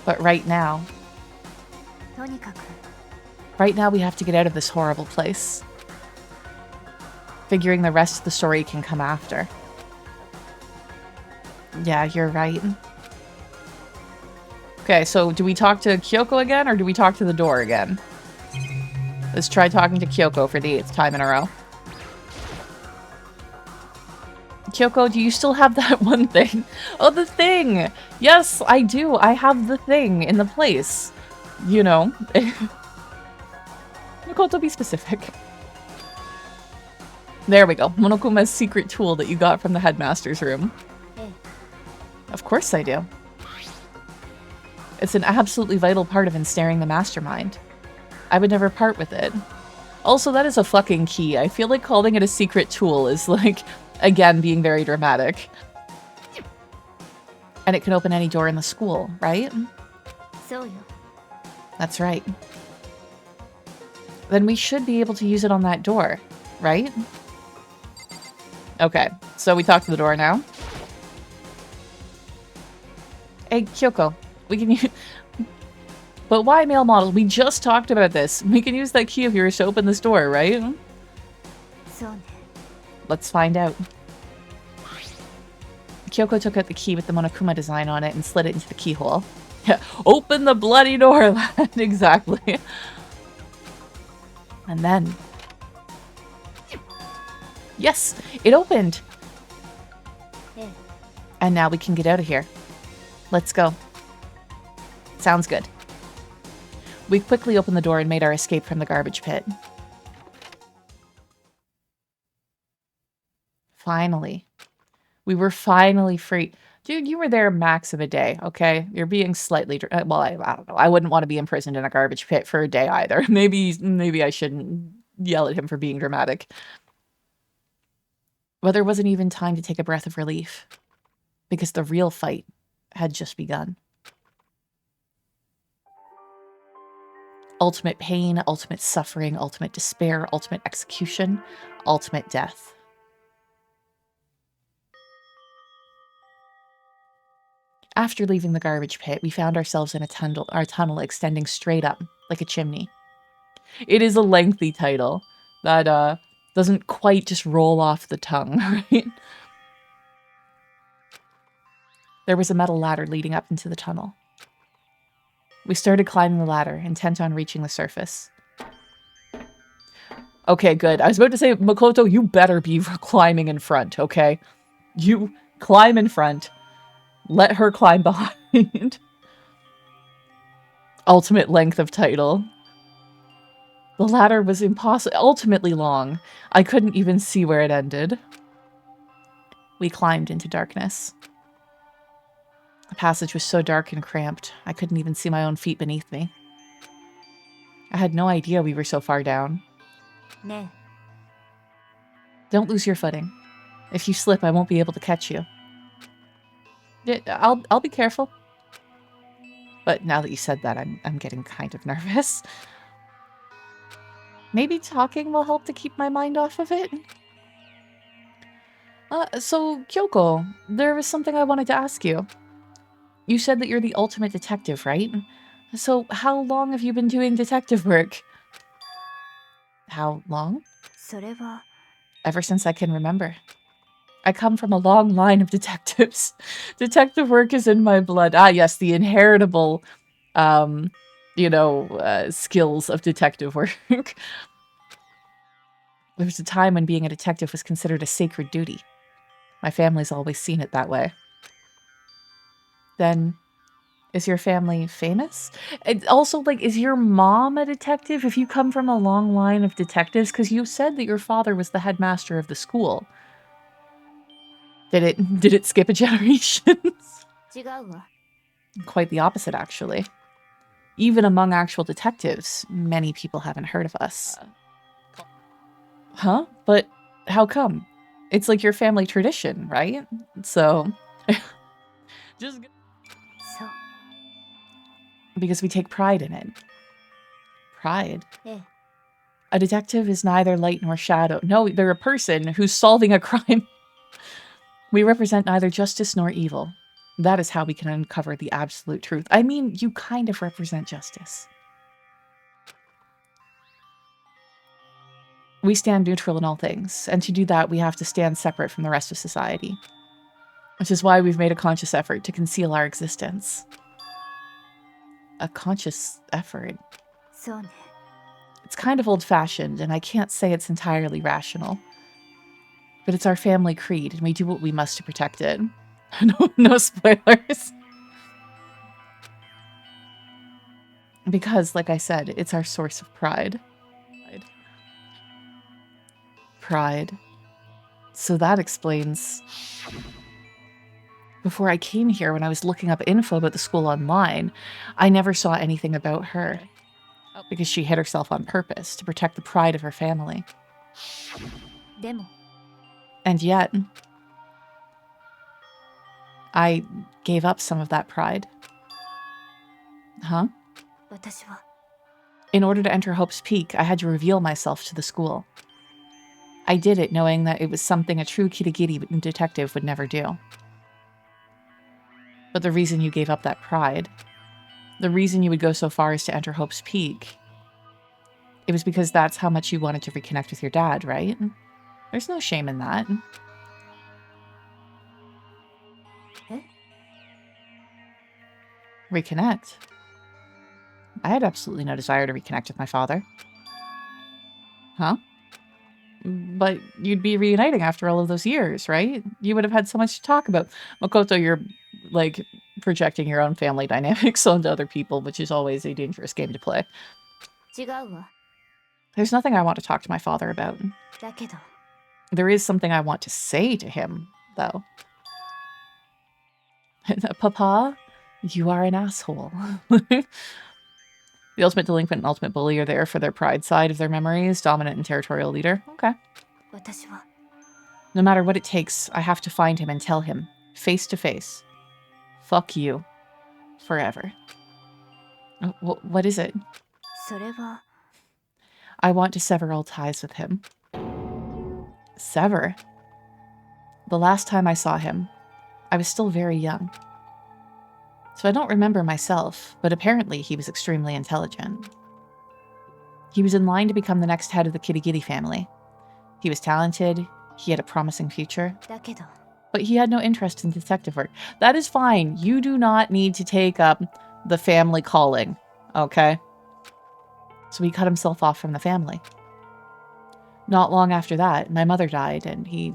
But right now we have to get out of this horrible place. Figuring the rest of the story can come after. Yeah, you're right. Okay, so do we talk to Kyoko again, or do we talk to the door again? Let's try talking to Kyoko for the 8th time in a row. Kyoko, do you still have that one thing? Oh, the thing! Yes, I do. I have the thing in the place. You know. Makoto, be specific. There we go. Monokuma's secret tool that you got from the headmaster's room. Of course I do. It's an absolutely vital part of ensnaring the mastermind. I would never part with it. Also, that is a fucking key. I feel like calling it a secret tool is like, again, being very dramatic. And it can open any door in the school, right? That's right. Then we should be able to use it on that door, right? Okay, so we talk to the door now. Hey, Kyoko, we can use... But why male model? We just talked about this. We can use that key of yours to open this door, right? Let's find out. Kyoko took out the key with the Monokuma design on it and slid it into the keyhole. Yeah, open the bloody door, lad. Exactly. And then... Yes! It opened! And now we can get out of here. Let's go. Sounds good. We quickly opened the door and made our escape from the garbage pit. Finally. We were finally free. Dude, you were there max of a day, okay? You're being slightly... Well, I don't know. I wouldn't want to be imprisoned in a garbage pit for a day either. Maybe I shouldn't yell at him for being dramatic. But there wasn't even time to take a breath of relief. Because the real fight had just begun. Ultimate pain, ultimate suffering, ultimate despair, ultimate execution, ultimate death. After leaving the garbage pit, we found ourselves in our tunnel extending straight up, like a chimney. It is a lengthy title that doesn't quite just roll off the tongue, right? There was a metal ladder leading up into the tunnel. We started climbing the ladder, intent on reaching the surface. Okay, good. I was about to say, Makoto, you better be climbing in front, okay? You climb in front. Let her climb behind. Ultimate length of title. The ladder was ultimately long. I couldn't even see where it ended. We climbed into darkness. The passage was so dark and cramped, I couldn't even see my own feet beneath me. I had no idea we were so far down. Don't lose your footing. If you slip, I won't be able to catch you. I'll be careful. But now that you said that, I'm getting kind of nervous. Maybe talking will help to keep my mind off of it? So, Kyoko, there was something I wanted to ask you. You said that you're the ultimate detective, right? So, how long have you been doing detective work? How long? Ever since I can remember. I come from a long line of detectives. Detective work is in my blood. Ah, yes, the inheritable, skills of detective work. There was a time when being a detective was considered a sacred duty. My family's always seen it that way. Then, is your family famous? And also, like, is your mom a detective if you come from a long line of detectives? Because you said that your father was the headmaster of the school. Did it skip a generation? 違うわ。 Quite the opposite, actually. Even among actual detectives, many people haven't heard of us. Huh? But how come? It's like your family tradition, right? So... Just... そう。 Because we take pride in it. Pride? ええ。 A detective is neither light nor shadow. No, they're a person who's solving a crime. We represent neither justice nor evil. That is how we can uncover the absolute truth. I mean, you kind of represent justice. We stand neutral in all things, and to do that, we have to stand separate from the rest of society. Which is why we've made a conscious effort to conceal our existence. A conscious effort? そうね。 It's kind of old-fashioned, and I can't say it's entirely rational. But it's our family creed, and we do what we must to protect it. No spoilers. Because, like I said, it's our source of pride. Pride. So that explains... Before I came here, when I was looking up info about the school online, I never saw anything about her. Because she hid herself on purpose to protect the pride of her family. でも、 And yet, I gave up some of that pride. Huh? 私は In order to enter Hope's Peak, I had to reveal myself to the school. I did it knowing that it was something a true Kirigiri detective would never do. But the reason you gave up that pride, the reason you would go so far as to enter Hope's Peak, it was because that's how much you wanted to reconnect with your dad, right? There's no shame in that. え Reconnect? I had absolutely no desire to reconnect with my father. Huh? But you'd be reuniting after all of those years, right? You would have had so much to talk about. Makoto, you're, like, projecting your own family dynamics onto other people, which is always a dangerous game to play. 違うわ。 There's nothing I want to talk to my father about. だけど、 There is something I want to say to him, though. Papa, you are an asshole. The ultimate delinquent and ultimate bully are there for their pride side of their memories, dominant and territorial leader. Okay. 私は No matter what it takes, I have to find him and tell him, face to face, fuck you, forever. What is it? それは I want to sever all ties with him. Sever? The last time I saw him, I was still very young. So I don't remember myself, but apparently he was extremely intelligent. He was in line to become the next head of the Kirigiri family. He was talented, he had a promising future, だけど but he had no interest in detective work. That is fine. You do not need to take up the family calling, okay? So he cut himself off from the family. Not long after that, my mother died, and he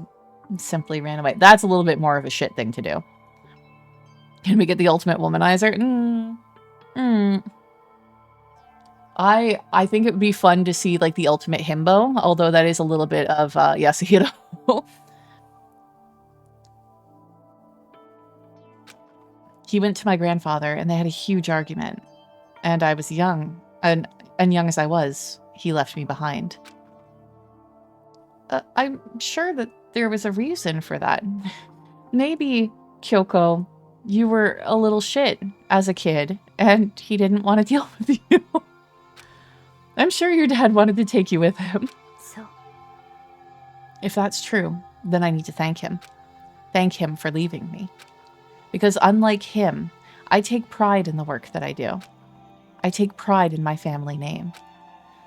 simply ran away. That's a little bit more of a shit thing to do. Can we get the ultimate womanizer? I think it would be fun to see, like, the ultimate himbo, although that is a little bit of Yasuhiro. He went to my grandfather, and they had a huge argument. And I was young, and young as I was, he left me behind. I'm sure that there was a reason for that. Maybe, Kyoko, you were a little shit as a kid, and he didn't want to deal with you. I'm sure your dad wanted to take you with him. そう If that's true, then I need to thank him. Thank him for leaving me. Because unlike him, I take pride in the work that I do. I take pride in my family name.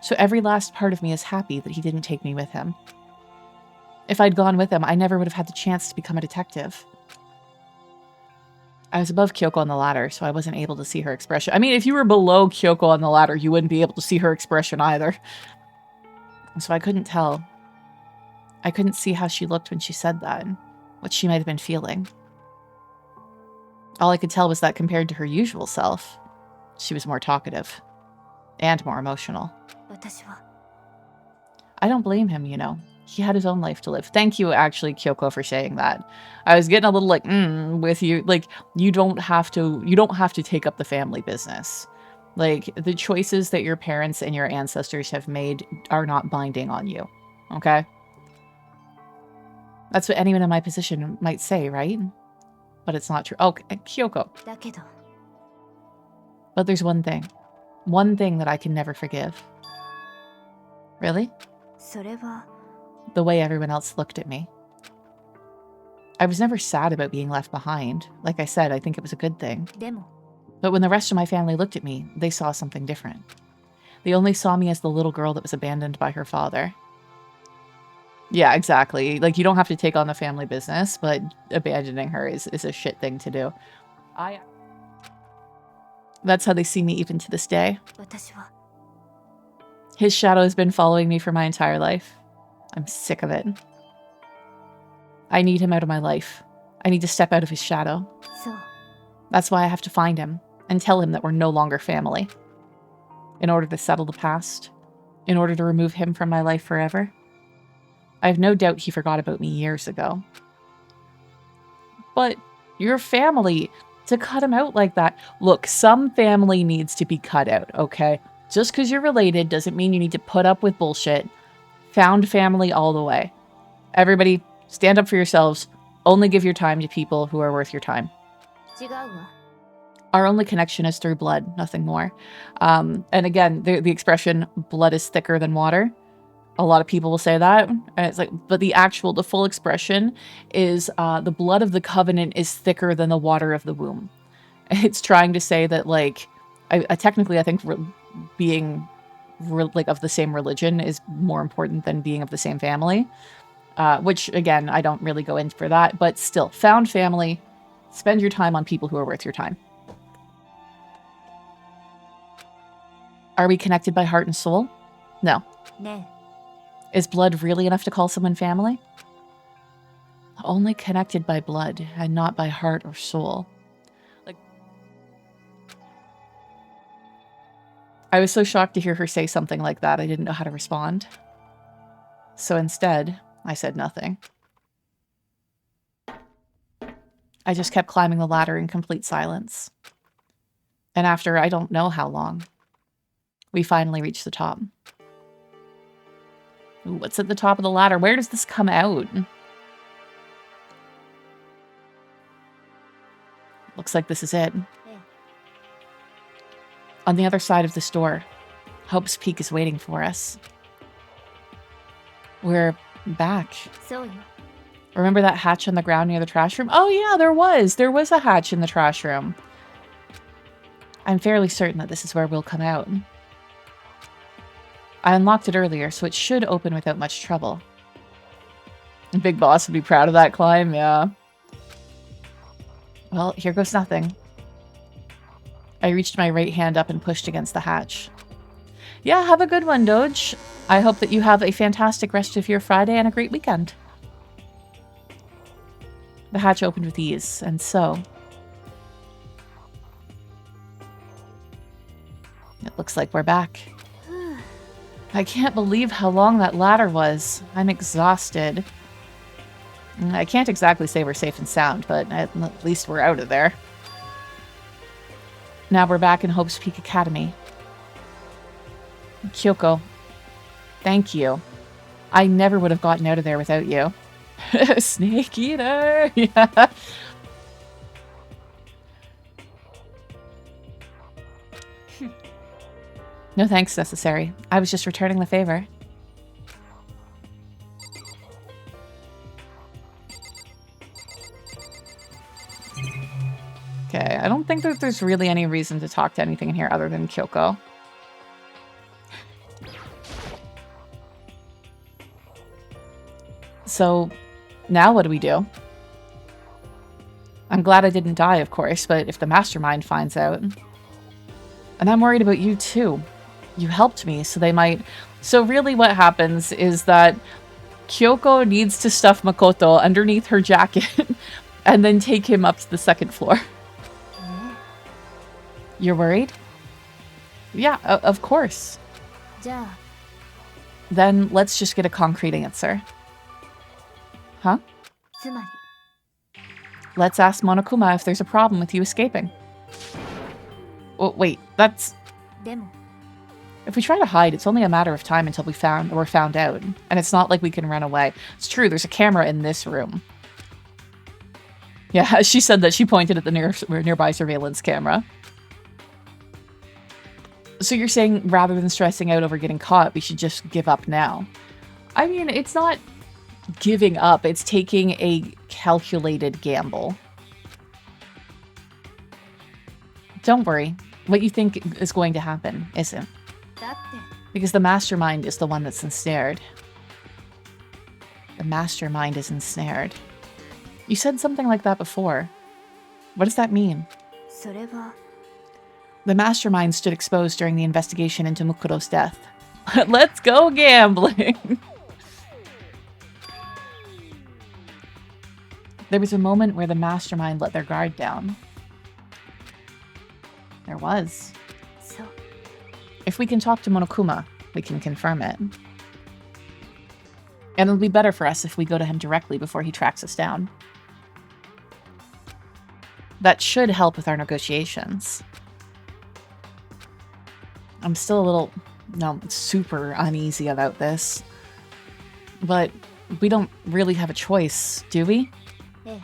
So every last part of me is happy that he didn't take me with him. If I'd gone with him, I never would have had the chance to become a detective. I was above Kyoko on the ladder, so I wasn't able to see her expression. I mean, if you were below Kyoko on the ladder, you wouldn't be able to see her expression either. So I couldn't tell. I couldn't see how she looked when she said that. what she might have been feeling. All I could tell was that compared to her usual self, she was more talkative and more emotional. 私は I don't blame him, you know. He had his own life to live. Thank you, actually, Kyoko, for saying that. I was getting a little like, with you. Like, you don't have to take up the family business. Like, the choices that your parents and your ancestors have made are not binding on you. Okay? That's what anyone in my position might say, right? But it's not true. Oh, Kyoko. だけど But there's one thing. One thing that I can never forgive. Really? それは The way everyone else looked at me. I was never sad about being left behind. Like I said, I think it was a good thing. でも But when the rest of my family looked at me, they saw something different. They only saw me as the little girl that was abandoned by her father. Yeah, exactly. Like, you don't have to take on the family business, but abandoning her is a shit thing to do. That's how they see me even to this day. 私は His shadow has been following me for my entire life. I'm sick of it. I need him out of my life. I need to step out of his shadow. そう That's why I have to find him and tell him that we're no longer family. In order to settle the past. In order to remove him from my life forever. I have no doubt he forgot about me years ago. But your family, to cut him out like that. Look, some family needs to be cut out, okay? Just because you're related doesn't mean you need to put up with bullshit. Found family all the way. Everybody, stand up for yourselves. Only give your time to people who are worth your time. 違うわ Our only connection is through blood, nothing more. And again, the expression, blood is thicker than water. A lot of people will say that. And it's like, but the full expression is the blood of the covenant is thicker than the water of the womb. It's trying to say that, like, technically, I think being like of the same religion is more important than being of the same family. Which, again, I don't really go into for that. But still, found family, spend your time on people who are worth your time. Are we connected by heart and soul? No. ね Is blood really enough to call someone family? Only connected by blood and not by heart or soul. Like, I was so shocked to hear her say something like that, I didn't know how to respond. So instead, I said nothing. I just kept climbing the ladder in complete silence. And after I don't know how long, we finally reached the top. Ooh, what's at the top of the ladder? Where does this come out? Looks like this is it. Yeah. On the other side of this door, Hope's Peak is waiting for us. We're back. そうよ Remember that hatch on the ground near the trash room? Oh yeah, there was. There was a hatch in the trash room. I'm fairly certain that this is where we'll come out. I unlocked it earlier, so it should open without much trouble. Big Boss would be proud of that climb, yeah. Well, here goes nothing. I reached my right hand up and pushed against the hatch. Yeah, have a good one, Doge. I hope that you have a fantastic rest of your Friday and a great weekend. The hatch opened with ease, and so... it looks like we're back. I can't believe how long that ladder was. I'm exhausted. I can't exactly say we're safe and sound, but at least we're out of there. Now we're back in Hope's Peak Academy. Kyoko, thank you. I never would have gotten out of there without you. Snake eater! Yeah. No thanks necessary. I was just returning the favor. Okay, I don't think that there's really any reason to talk to anything in here other than Kyoko. So, now what do we do? I'm glad I didn't die, of course, but if the mastermind finds out... And I'm worried about you too. You helped me, so they might... So really what happens is that Kyoko needs to stuff Makoto underneath her jacket and then take him up to the second floor. You're worried? Yeah, of course. じゃあ Then let's just get a concrete answer. Huh? つまり Let's ask Monokuma if there's a problem with you escaping. Oh, wait, that's... でも If we try to hide, it's only a matter of time until we're found out. And it's not like we can run away. It's true, there's a camera in this room. Yeah, she said that she pointed at the nearby surveillance camera. So you're saying rather than stressing out over getting caught, we should just give up now? I mean, it's not giving up, it's taking a calculated gamble. Don't worry. What you think is going to happen isn't. だって Because the mastermind is the one that's ensnared. The mastermind is ensnared. You said something like that before. What does that mean? それは The mastermind stood exposed during the investigation into Mukuro's death. Let's go gambling! There was a moment where the mastermind let their guard down. There was. そう If we can talk to Monokuma, we can confirm it. And it'll be better for us if we go to him directly before he tracks us down. That should help with our negotiations. I'm still a little, super uneasy about this. But we don't really have a choice, do we? ええ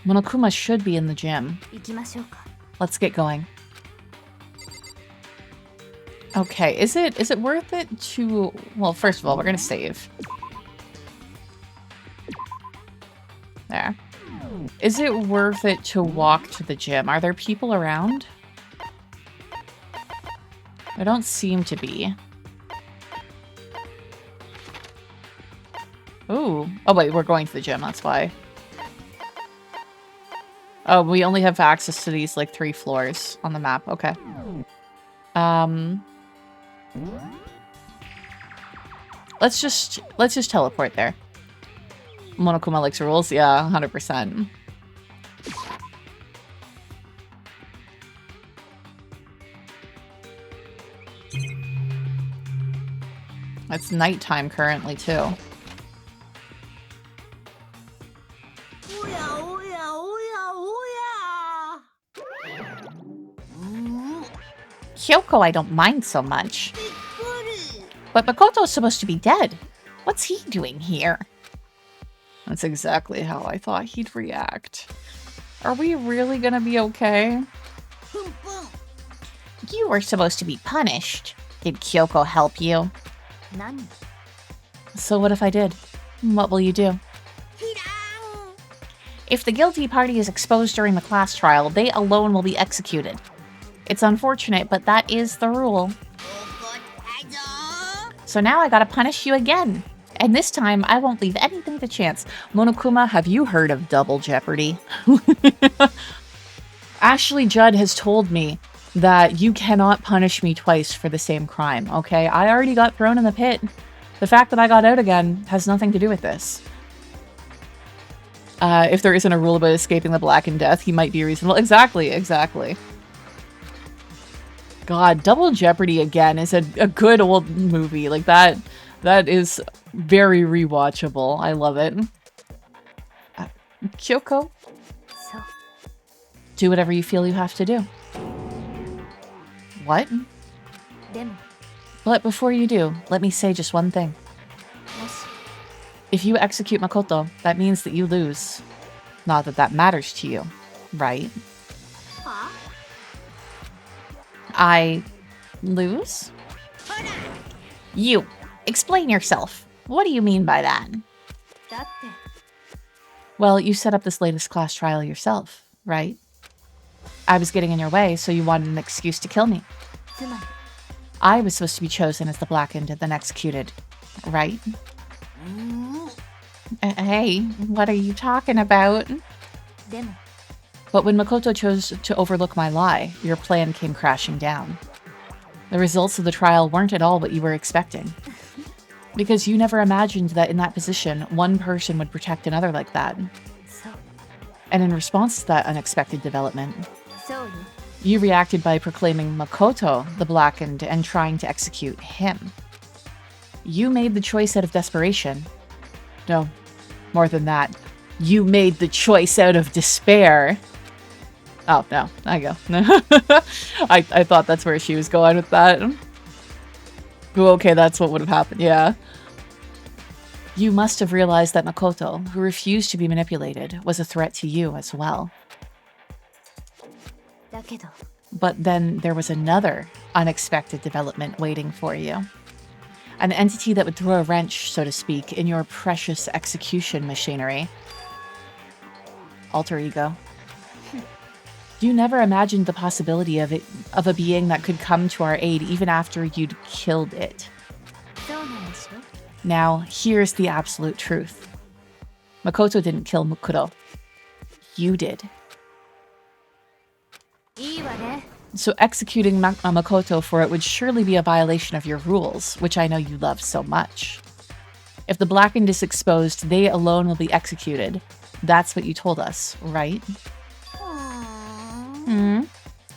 Monokuma should be in the gym. 行きましょうか Let's get going. Okay, is it worth it to... Well, first of all, we're gonna save. There. Is it worth it to walk to the gym? Are there people around? There don't seem to be. Ooh. Oh, wait, we're going to the gym, that's why. Oh, we only have access to these, like, 3 floors on the map. Okay. Let's just teleport there. Monokuma likes rules? Yeah, 100%. It's nighttime currently, too. Kyoko, I don't mind so much. But Makoto's supposed to be dead. What's he doing here? That's exactly how I thought he'd react. Are we really gonna be okay? You were supposed to be punished. Did Kyoko help you? 何 So what if I did? What will you do? If the guilty party is exposed during the class trial, they alone will be executed. It's unfortunate, but that is the rule. So now I gotta punish you again. And this time, I won't leave anything to chance. Monokuma, have you heard of double jeopardy? Ashley Judd has told me that you cannot punish me twice for the same crime, okay? I already got thrown in the pit. The fact that I got out again has nothing to do with this. If there isn't a rule about escaping the blackened death, he might be reasonable. Exactly. God, Double Jeopardy again is a good old movie. Like, that is very rewatchable. I love it. Kyoko, そう do whatever you feel you have to do. What? でも But before you do, let me say just one thing. もし If you execute Makoto, that means that you lose. Not that that matters to you, right? は I lose? You, explain yourself. What do you mean by that? だって Well, you set up this latest class trial yourself, right? I was getting in your way, so you wanted an excuse to kill me. つまり I was supposed to be chosen as the blackened and then executed, right? Hey, what are you talking about? でも But when Makoto chose to overlook my lie, your plan came crashing down. The results of the trial weren't at all what you were expecting. Because you never imagined that in that position, one person would protect another like that. そう And in response to that unexpected development, そうよ you reacted by proclaiming Makoto the Blackened and trying to execute him. You made the choice out of desperation. No, more than that. You made the choice out of despair. Oh, no, I go. I thought that's where she was going with that. Well, okay, that's what would have happened, yeah. You must have realized that Makoto, who refused to be manipulated, was a threat to you as well. だけど But then there was another unexpected development waiting for you. An entity that would throw a wrench, so to speak, in your precious execution machinery. Alter ego. You never imagined the possibility of a being that could come to our aid even after you'd killed it. そうなんでしょ Now, here's the absolute truth. Makoto didn't kill Mukuro. You did. いいわね So executing Makoto for it would surely be a violation of your rules, which I know you love so much. If the Blackened is exposed, they alone will be executed. That's what you told us, right?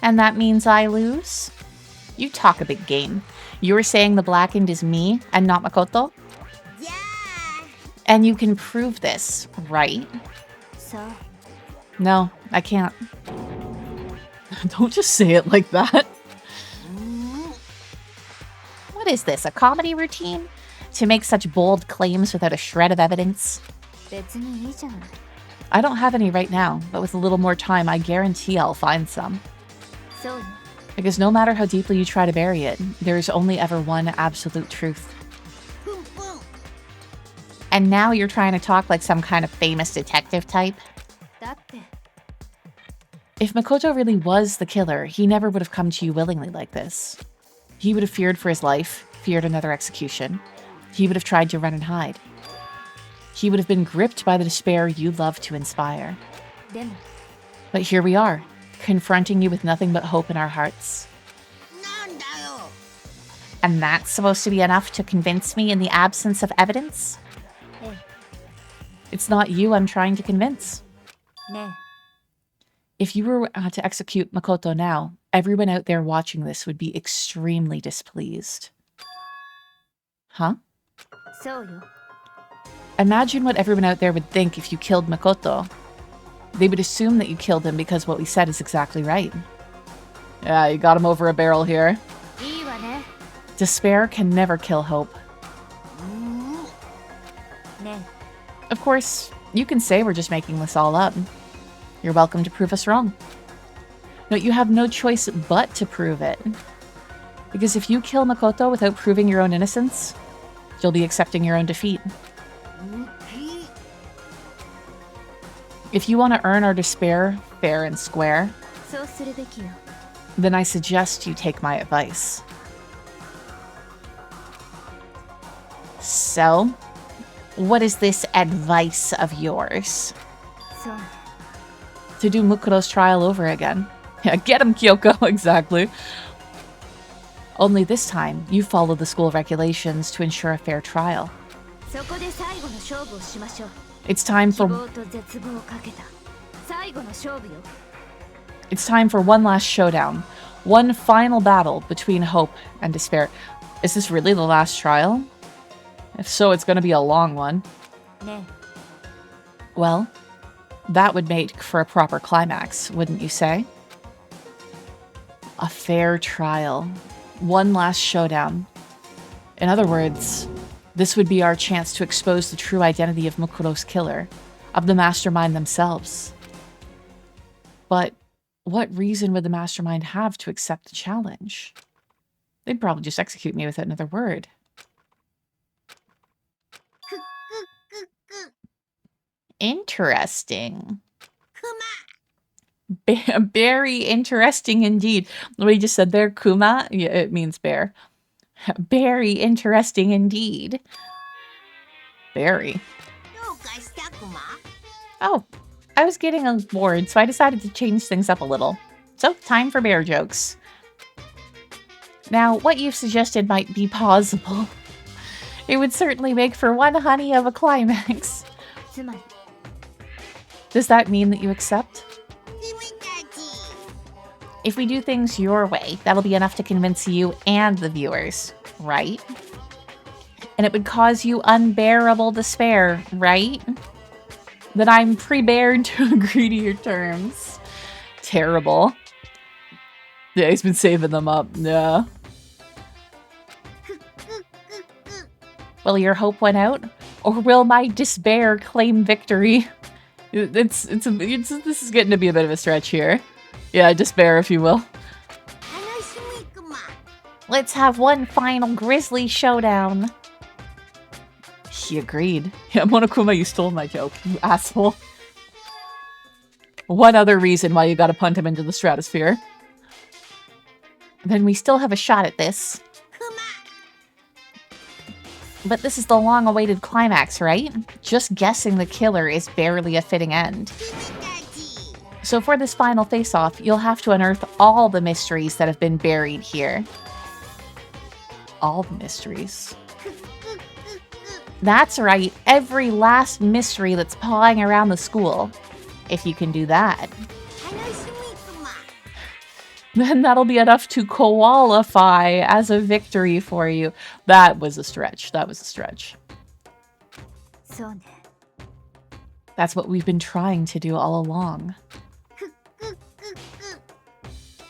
And that means I lose? You talk a big game. You were saying the Blackened is me and not Makoto? Yeah And you can prove this, right? そう No, I can't. Don't just say it like that. What is this, a comedy routine? To make such bold claims without a shred of evidence? 別にいいじゃない I don't have any right now, but with a little more time, I guarantee I'll find some. そうよ Because no matter how deeply you try to bury it, there is only ever one absolute truth. And now you're trying to talk like some kind of famous detective type? だって If Makoto really was the killer, he never would have come to you willingly like this. He would have feared for his life, feared another execution. He would have tried to run and hide. He would have been gripped by the despair you love to inspire. でも But here we are, confronting you with nothing but hope in our hearts. なんだよ And that's supposed to be enough to convince me in the absence of evidence? え It's not you I'm trying to convince. えね If you were to execute Makoto now, everyone out there watching this would be extremely displeased. Huh? えそうよ Imagine what everyone out there would think if you killed Makoto. They would assume that you killed him because what we said is exactly right. Yeah, you got him over a barrel here. いいわね Despair can never kill hope. ね Of course, you can say we're just making this all up. You're welcome to prove us wrong. No, you have no choice but to prove it. Because if you kill Makoto without proving your own innocence, you'll be accepting your own defeat. If you want to earn our despair fair and square, そうするべきよ then I suggest you take my advice. So, what is this advice of yours? そう To do Mukuro's trial over again. Yeah, get him, Kyoko, exactly. Only this time, you follow the school regulations to ensure a fair trial. そこで最後の勝負をしましょう It's time 希 for 望と絶望をかけた最後の勝負よ it's time for one last showdown. One final battle between hope and despair. Is this really the last trial? If so, it's going to be a long one. ね Well, that would make for a proper climax, wouldn't you say? A fair trial. One last showdown. In other words, this would be our chance to expose the true identity of Mukuro's killer, of the mastermind themselves. But what reason would the mastermind have to accept the challenge? They'd probably just execute me without another word. Interesting. Very interesting indeed. What he just said there, Kuma, yeah, it means bear. Very interesting indeed. Very. Oh, I was getting bored, so I decided to change things up a little. So, time for bear jokes. Now, what you've suggested might be plausible. It would certainly make for one honey of a climax. つまり Does that mean that you accept? If we do things your way, that'll be enough to convince you and the viewers, right? And it would cause you unbearable despair, right? That I'm prepared to agree to your terms. Terrible. Yeah, he's been saving them up. Yeah. Will your hope win out? Or will my despair claim victory? This is getting to be a bit of a stretch here. Yeah, despair, if you will. Let's have one final grisly showdown. He agreed. Yeah, Monokuma, you stole my joke, you asshole. One other reason why you gotta punt him into the stratosphere. Then we still have a shot at this. But this is the long-awaited climax, right? Just guessing the killer is barely a fitting end. So for this final face-off, you'll have to unearth all the mysteries that have been buried here. All the mysteries. That's right, every last mystery that's pawing around the school. If you can do that. Then that'll be enough to qualify as a victory for you. That was a stretch. That was a stretch. そうね That's what we've been trying to do all along.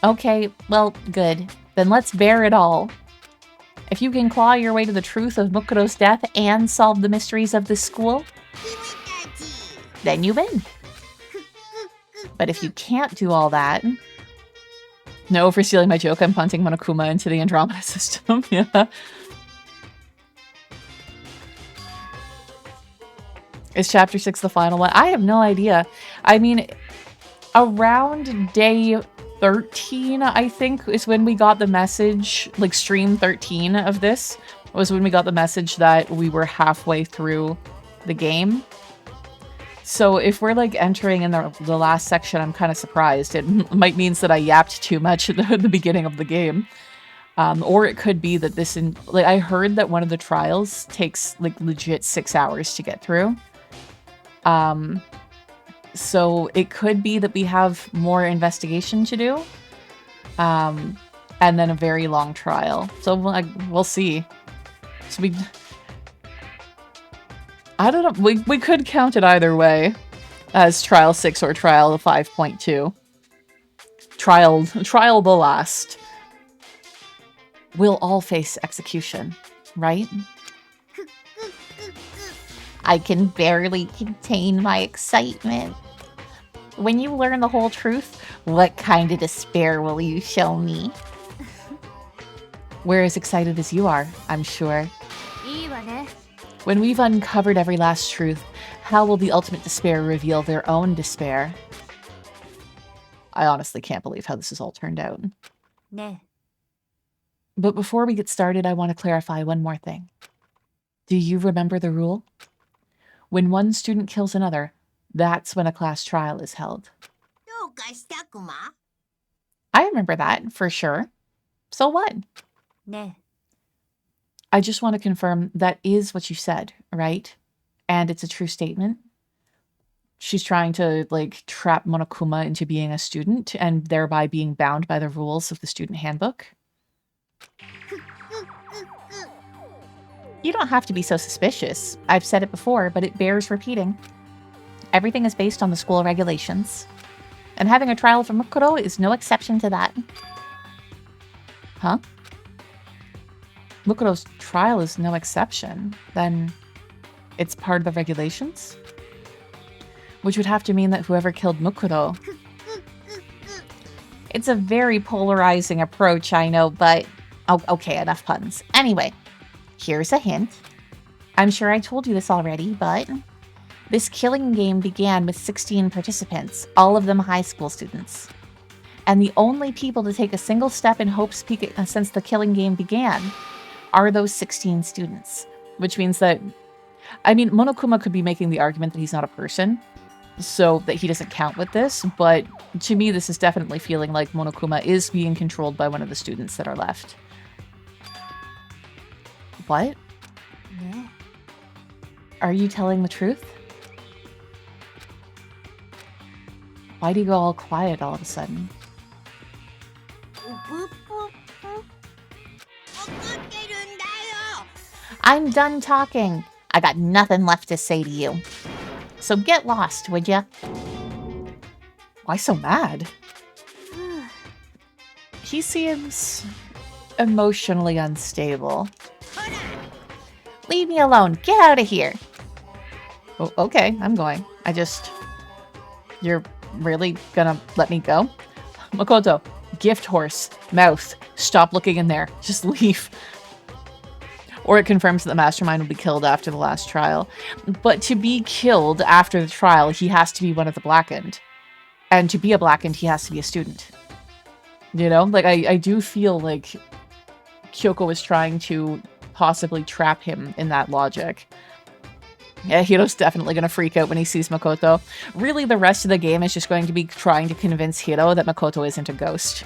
Okay, well, good. Then let's bear it all. If you can claw your way to the truth of Mukuro's death and solve the mysteries of this school, then you win. But if you can't do all that... No, for stealing my joke, I'm punting Monokuma into the Andromeda system. Yeah. Is Chapter 6 the final one? I have no idea. I mean, around day 13, I think, is when we got the message, like stream 13 of this, was when we got the message that we were halfway through the game. So if we're like entering in the last section, I'm kind of surprised. It might mean that I yapped too much at the beginning of the game. Or it could be that this, like I heard that one of the trials takes like legit 6 hours to get through. So it could be that we have more investigation to do. And then a very long trial. So we'll see. So I don't know. We could count it either way as Trial 6 or Trial 5.2. Trial the last. We'll all face execution, right? I can barely contain my excitement. When you learn the whole truth, what kind of despair will you show me? We're as excited as you are, I'm sure. いいわね When we've uncovered every last truth, how will the ultimate despair reveal their own despair? I honestly can't believe how this has all turned out. ね But before we get started, I want to clarify one more thing. Do you remember the rule? When one student kills another, that's when a class trial is held. I remember that, for sure. So what? ね I just want to confirm that is what you said, right? And it's a true statement. She's trying to, like, trap Monokuma into being a student and thereby being bound by the rules of the student handbook. You don't have to be so suspicious. I've said it before, but it bears repeating. Everything is based on the school regulations. And having a trial for Mukuro is no exception to that. Huh? Mukuro's trial is no exception. Then it's part of the regulations? Which would have to mean that whoever killed Mukuro... It's a very polarizing approach, I know, but... Oh, okay, enough puns. Anyway, here's a hint. I'm sure I told you this already, but... This killing game began with 16 participants, all of them high school students. And the only people to take a single step in Hope's Peak since the killing game began are those 16 students. Which means that... I mean, Monokuma could be making the argument that he's not a person, so that he doesn't count with this, but to me this is definitely feeling like Monokuma is being controlled by one of the students that are left. What? ね Are you telling the truth? Why do you go all quiet all of a sudden? I'm done talking. I got nothing left to say to you. So get lost, would ya? Why so mad? He seems emotionally unstable. Leave me alone. Get out of here. Oh, okay, I'm going. You're really gonna let me go? Makoto, gift horse, mouth. Stop looking in there. Just leave. Or it confirms that the mastermind will be killed after the last trial. But to be killed after the trial, he has to be one of the Blackened. And to be a Blackened, he has to be a student. You know? Like, I do feel like Kyoko is trying to possibly trap him in that logic. Yeah, Hiro's definitely going to freak out when he sees Makoto. Really, the rest of the game is just going to be trying to convince Hiro that Makoto isn't a ghost.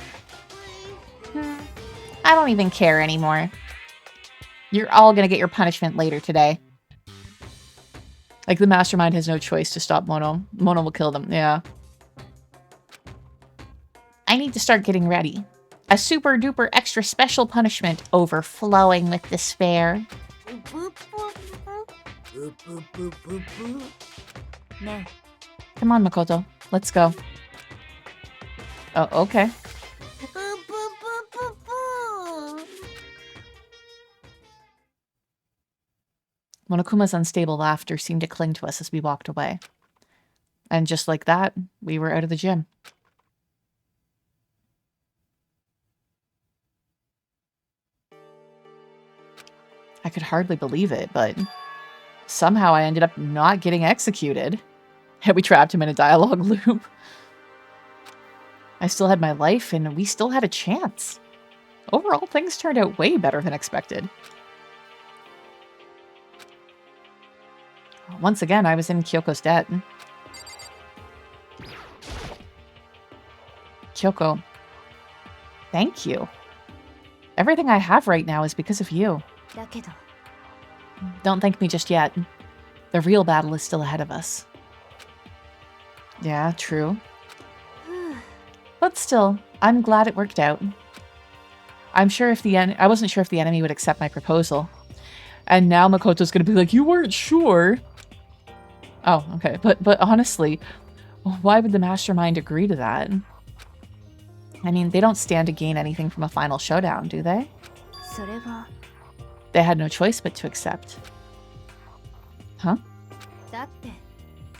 I don't even care anymore. You're all going to get your punishment later today. Like, the mastermind has no choice to stop Mono. Mono will kill them, yeah. I need to start getting ready. A super duper extra special punishment overflowing with despair. Come on, Makoto. Let's go. Oh, okay. Monokuma's unstable laughter seemed to cling to us as we walked away. And just like that, we were out of the gym. I could hardly believe it, but somehow I ended up not getting executed. And we trapped him in a dialogue loop. I still had my life, and we still had a chance. Overall, things turned out way better than expected. Once again, I was in Kyoko's debt. Kyoko, thank you. Everything I have right now is because of you. Don't thank me just yet. The real battle is still ahead of us. Yeah, true. But still, I'm glad it worked out. I wasn't sure if the enemy would accept my proposal. And now Makoto's gonna be like, you weren't sure. Oh, okay. But honestly, why would the mastermind agree to that? I mean, they don't stand to gain anything from a final showdown, do they? They had no choice but to accept. Huh?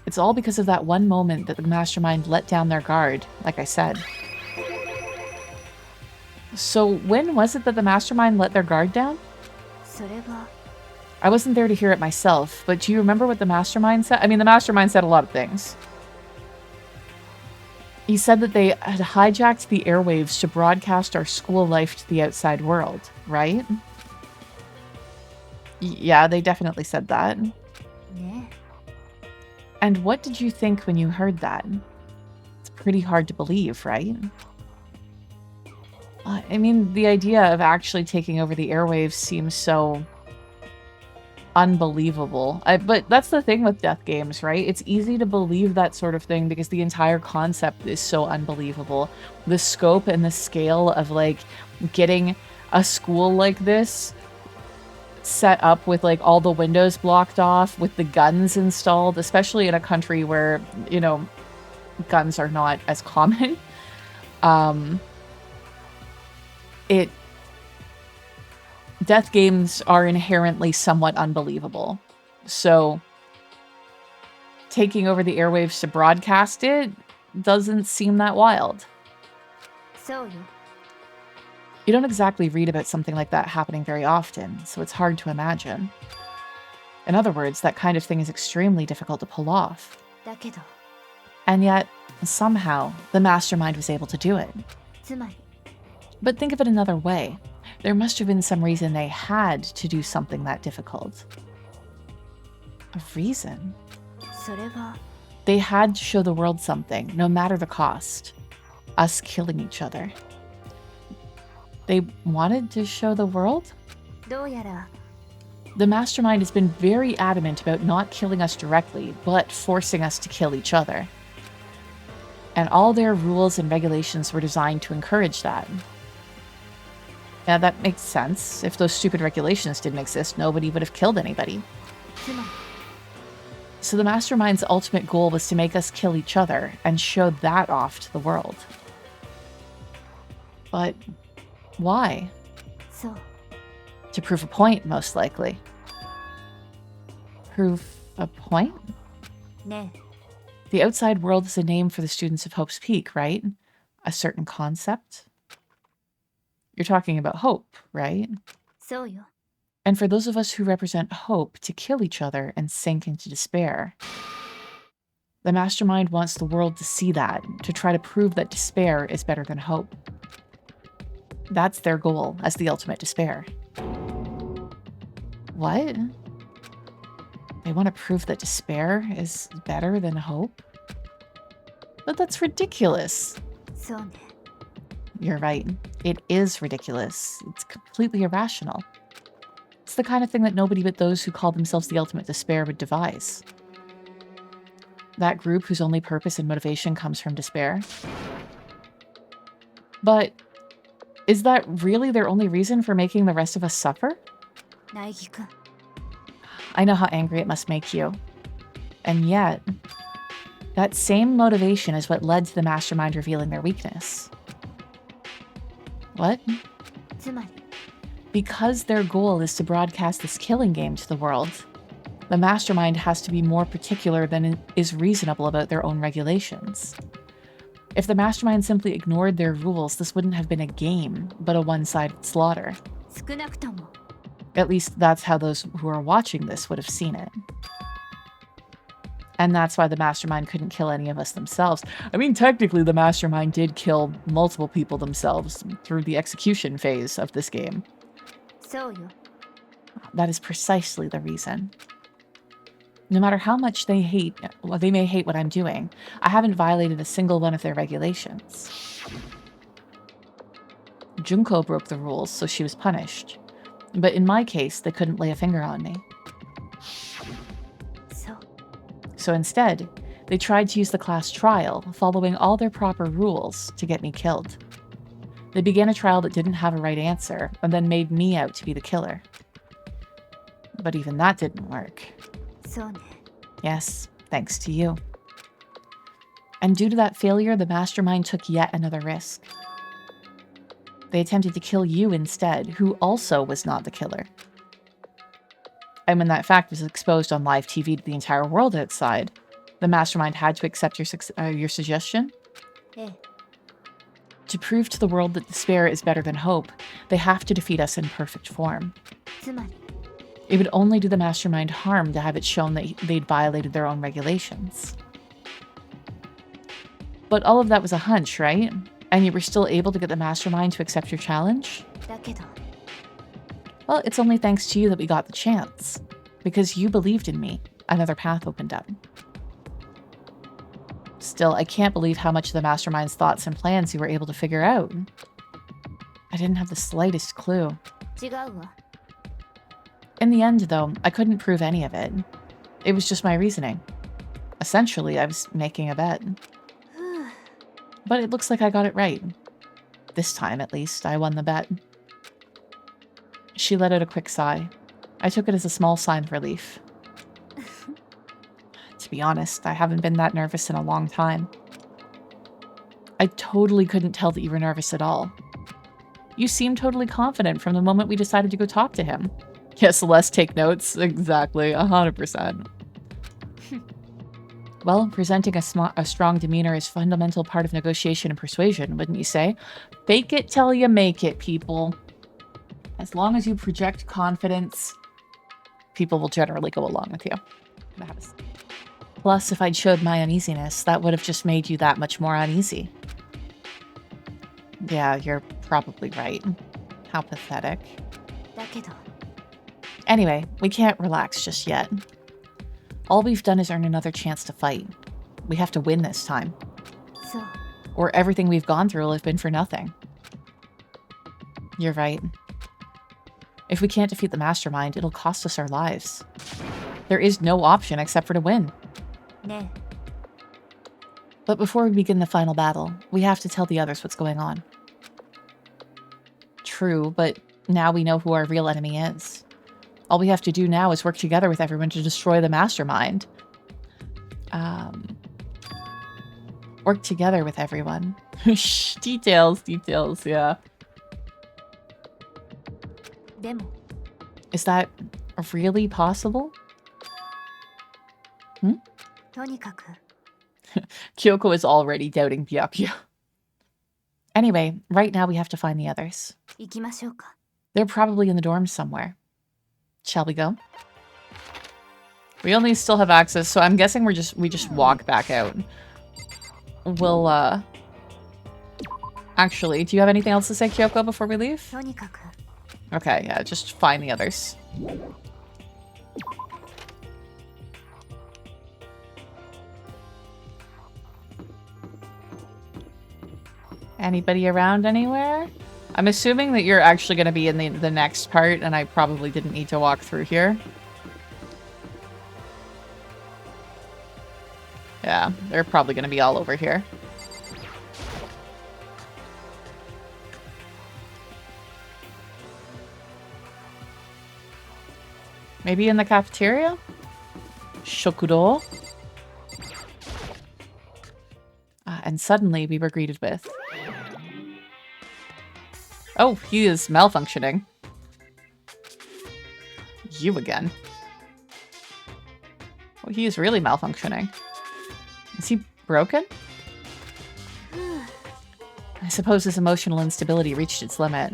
It's all because of that one moment that the mastermind let down their guard, like I said. So when was it that the mastermind let their guard down? I wasn't there to hear it myself, but do you remember what the mastermind said? I mean, the mastermind said a lot of things. He said that they had hijacked the airwaves to broadcast our school life to the outside world, right? Yeah, they definitely said that. Yeah. And what did you think when you heard that? It's pretty hard to believe, right? I mean, the idea of actually taking over the airwaves seems so unbelievable. But that's the thing with death games, right? It's easy to believe that sort of thing because the entire concept is so unbelievable. The scope and the scale of, like, getting a school like this set up with, like, all the windows blocked off, with the guns installed, especially in a country where, you know, guns are not as common. Death games are inherently somewhat unbelievable. So taking over the airwaves to broadcast it doesn't seem that wild. You don't exactly read about something like that happening very often, so it's hard to imagine. In other words, that kind of thing is extremely difficult to pull off. And yet, somehow, the mastermind was able to do it. But think of it another way. There must have been some reason they had to do something that difficult. A reason? They had to show the world something, no matter the cost. Us killing each other. They wanted to show the world? The mastermind has been very adamant about not killing us directly, but forcing us to kill each other. And all their rules and regulations were designed to encourage that. Yeah, that makes sense. If those stupid regulations didn't exist, nobody would have killed anybody. つまり So the mastermind's ultimate goal was to make us kill each other and show that off to the world. But why? そう To prove a point, most likely. Prove a point? ね The outside world is a name for the students of Hope's Peak, right? A certain concept? You're talking about hope, right? そうよ And for those of us who represent hope, to kill each other and sink into despair. The mastermind wants the world to see that, to try to prove that despair is better than hope. That's their goal as the ultimate despair. What? They want to prove that despair is better than hope? But that's ridiculous. そうね You're right. It is ridiculous. It's completely irrational. It's the kind of thing that nobody but those who call themselves the ultimate despair would devise. That group whose only purpose and motivation comes from despair. But is that really their only reason for making the rest of us suffer? 苗木くん I know how angry it must make you. And yet, that same motivation is what led to the mastermind revealing their weakness. What? つまり Because their goal is to broadcast this killing game to the world, the mastermind has to be more particular than is reasonable about their own regulations. If the mastermind simply ignored their rules, this wouldn't have been a game, but a one-sided slaughter. 少なくとも At least that's how those who are watching this would have seen it. And that's why the mastermind couldn't kill any of us themselves. I mean, technically the mastermind did kill multiple people themselves through the execution phase of this game. そうよ That is precisely the reason. No matter how much they may hate what I'm doing, I haven't violated a single one of their regulations. Junko broke the rules, so she was punished. But in my case, they couldn't lay a finger on me. そう So instead, they tried to use the class trial, following all their proper rules, to get me killed. They began a trial that didn't have a right answer, and then made me out to be the killer. But even that didn't work. そうね Yes, thanks to you. And due to that failure, the mastermind took yet another risk. They attempted to kill you instead, who also was not the killer. And when that fact was exposed on live TV to the entire world outside, the mastermind had to accept your suggestion. ええ To prove to the world that despair is better than hope, they have to defeat us in perfect form. つまり It would only do the mastermind harm to have it shown that they'd violated their own regulations. But all of that was a hunch, right? And you were still able to get the mastermind to accept your challenge? だけど Well, it's only thanks to you that we got the chance. Because you believed in me, another path opened up. Still, I can't believe how much of the mastermind's thoughts and plans you were able to figure out. I didn't have the slightest clue. 違うわ In the end, though, I couldn't prove any of it. It was just my reasoning. Essentially, I was making a bet. ふう But it looks like I got it right. This time, at least, I won the bet. She let out a quick sigh. I took it as a small sign of relief. To be honest, I haven't been that nervous in a long time. I totally couldn't tell that you were nervous at all. You seemed totally confident from the moment we decided to go talk to him. Yes, Celeste, take notes. Exactly, 100%. Well, presenting a strong demeanor is a fundamental part of negotiation and persuasion, wouldn't you say? Fake it till you make it, people. As long as you project confidence, people will generally go along with you. Plus, if I'd showed my uneasiness, that would have just made you that much more uneasy. Yeah, you're probably right. How pathetic. だけど Anyway, we can't relax just yet. All we've done is earn another chance to fight. We have to win this time, そう or everything we've gone through will have been for nothing. You're right. If we can't defeat the mastermind, it'll cost us our lives. There is no option except for to win. ね But before we begin the final battle, we have to tell the others what's going on. True, but now we know who our real enemy is. All we have to do now is work together with everyone to destroy the mastermind. Work together with everyone. Shh, details, yeah. でも Is that really possible? とにかく Kyoko is already doubting Byakuya. Anyway, right now we have to find the others. 行きましょうか They're probably in the dorms somewhere. Shall we go? We only still have access, so I'm guessing we just walk back out. We'll, Actually, do you have anything else to say, Kyoko, before we leave? とにかく Okay, yeah, just find the others. Anybody around anywhere? I'm assuming that you're actually going to be in the next part, and I probably didn't need to walk through here. Yeah, they're probably going to be all over here. Maybe in the cafeteria? Shokudo? And suddenly we were greeted with... Oh, he is malfunctioning. You again. Oh, he is really malfunctioning. Is he broken? I suppose his emotional instability reached its limit.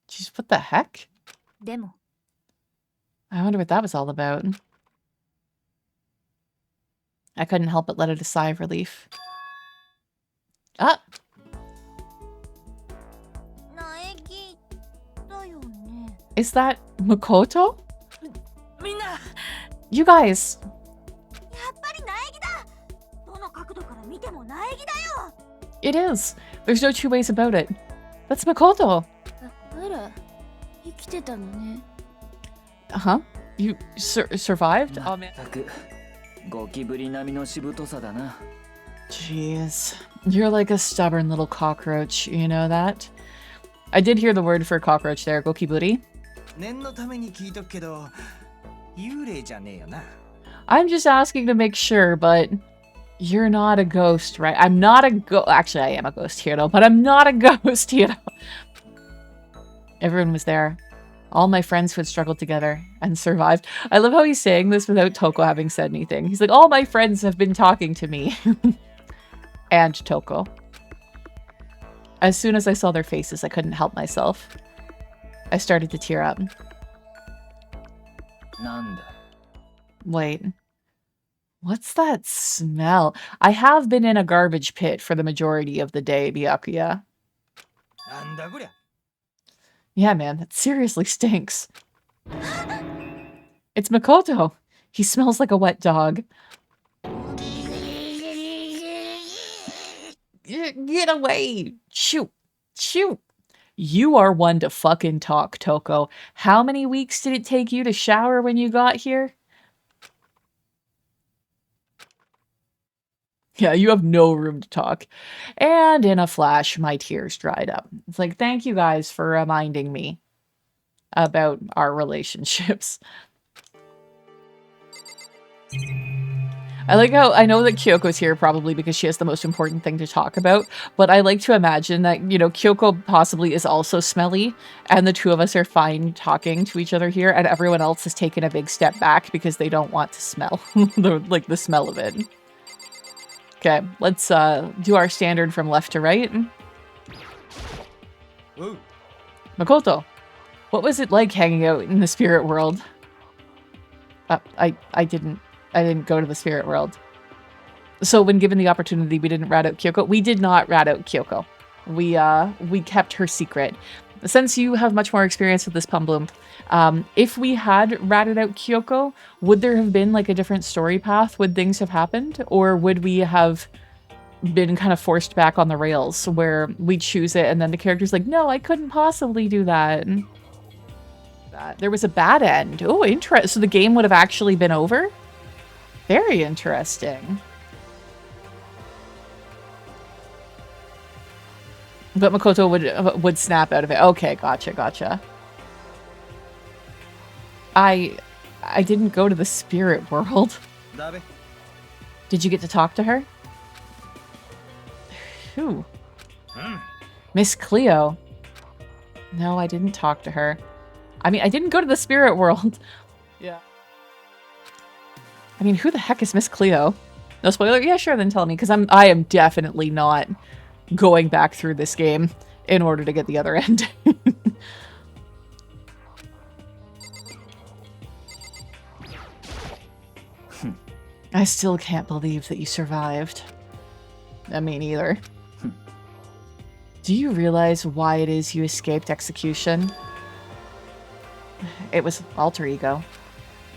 Jeez, what the heck? でも I wonder what that was all about. I couldn't help but let out a sigh of relief. Ah! 苗木だよね Is that Makoto? みんなやっ You guys! ぱり苗木だどの角度から見ても苗木だよ It is! There's no two ways about it. That's Makoto! あら生きてたのね Huh? You survived? Oh man. 全くゴキブリ並みのしぶとさだな。 Jeez. You're like a stubborn little cockroach, you know that? I did hear the word for cockroach there, gokiburi. 念のために聞いとくけど、幽霊じゃねえよな。I'm just asking to make sure, but you're not a ghost, right? I'm not a Actually, I am a ghost hero, but I'm not a ghost hero. Everyone was there. All my friends who had struggled together and survived. I love how he's saying this without Toko having said anything. He's like, all my friends have been talking to me. And Toko. As soon as I saw their faces, I couldn't help myself. I started to tear up. なんだ Wait. What's that smell? I have been in a garbage pit for the majority of the day, Byakuya. なんだこりゃ。 Yeah, man, that seriously stinks. It's Makoto. He smells like a wet dog. Get away! Shoot! Shoot! You are one to fucking talk, Toko. How many weeks did it take you to shower when you got here? Yeah, you have no room to talk. And in a flash, my tears dried up. It's like, thank you guys for reminding me about our relationships. I like how, I know that Kyoko's here probably because she has the most important thing to talk about, but I like to imagine that, you know, Kyoko possibly is also smelly, and the two of us are fine talking to each other here, and everyone else has taken a big step back because they don't want to smell, the smell of it. Okay, let's do our standard from left to right. Ooh. Makoto, what was it like hanging out in the spirit world? I didn't go to the spirit world. So when given the opportunity, we didn't rat out Kyoko. We did not rat out Kyoko. We kept her secret. Since you have much more experience with this Pumbloom, if we had ratted out Kyoko, would there have been like a different story path? Would things have happened? Or would we have been kind of forced back on the rails where we choose it and then the character's like, no, I couldn't possibly do that. There was a bad end. Oh, interesting. So the game would have actually been over? Very interesting. But Makoto would snap out of it. Okay, gotcha. I didn't go to the spirit world. Did you get to talk to her? Who? Miss Cleo. No, I didn't talk to her. I mean, I didn't go to the spirit world. Yeah. I mean, who the heck is Miss Cleo? No spoiler? Yeah, sure, then tell me, because I am definitely not going back through this game in order to get the other end. I still can't believe that you survived. Me neither. Do you realize why it is you escaped execution? It was alter ego.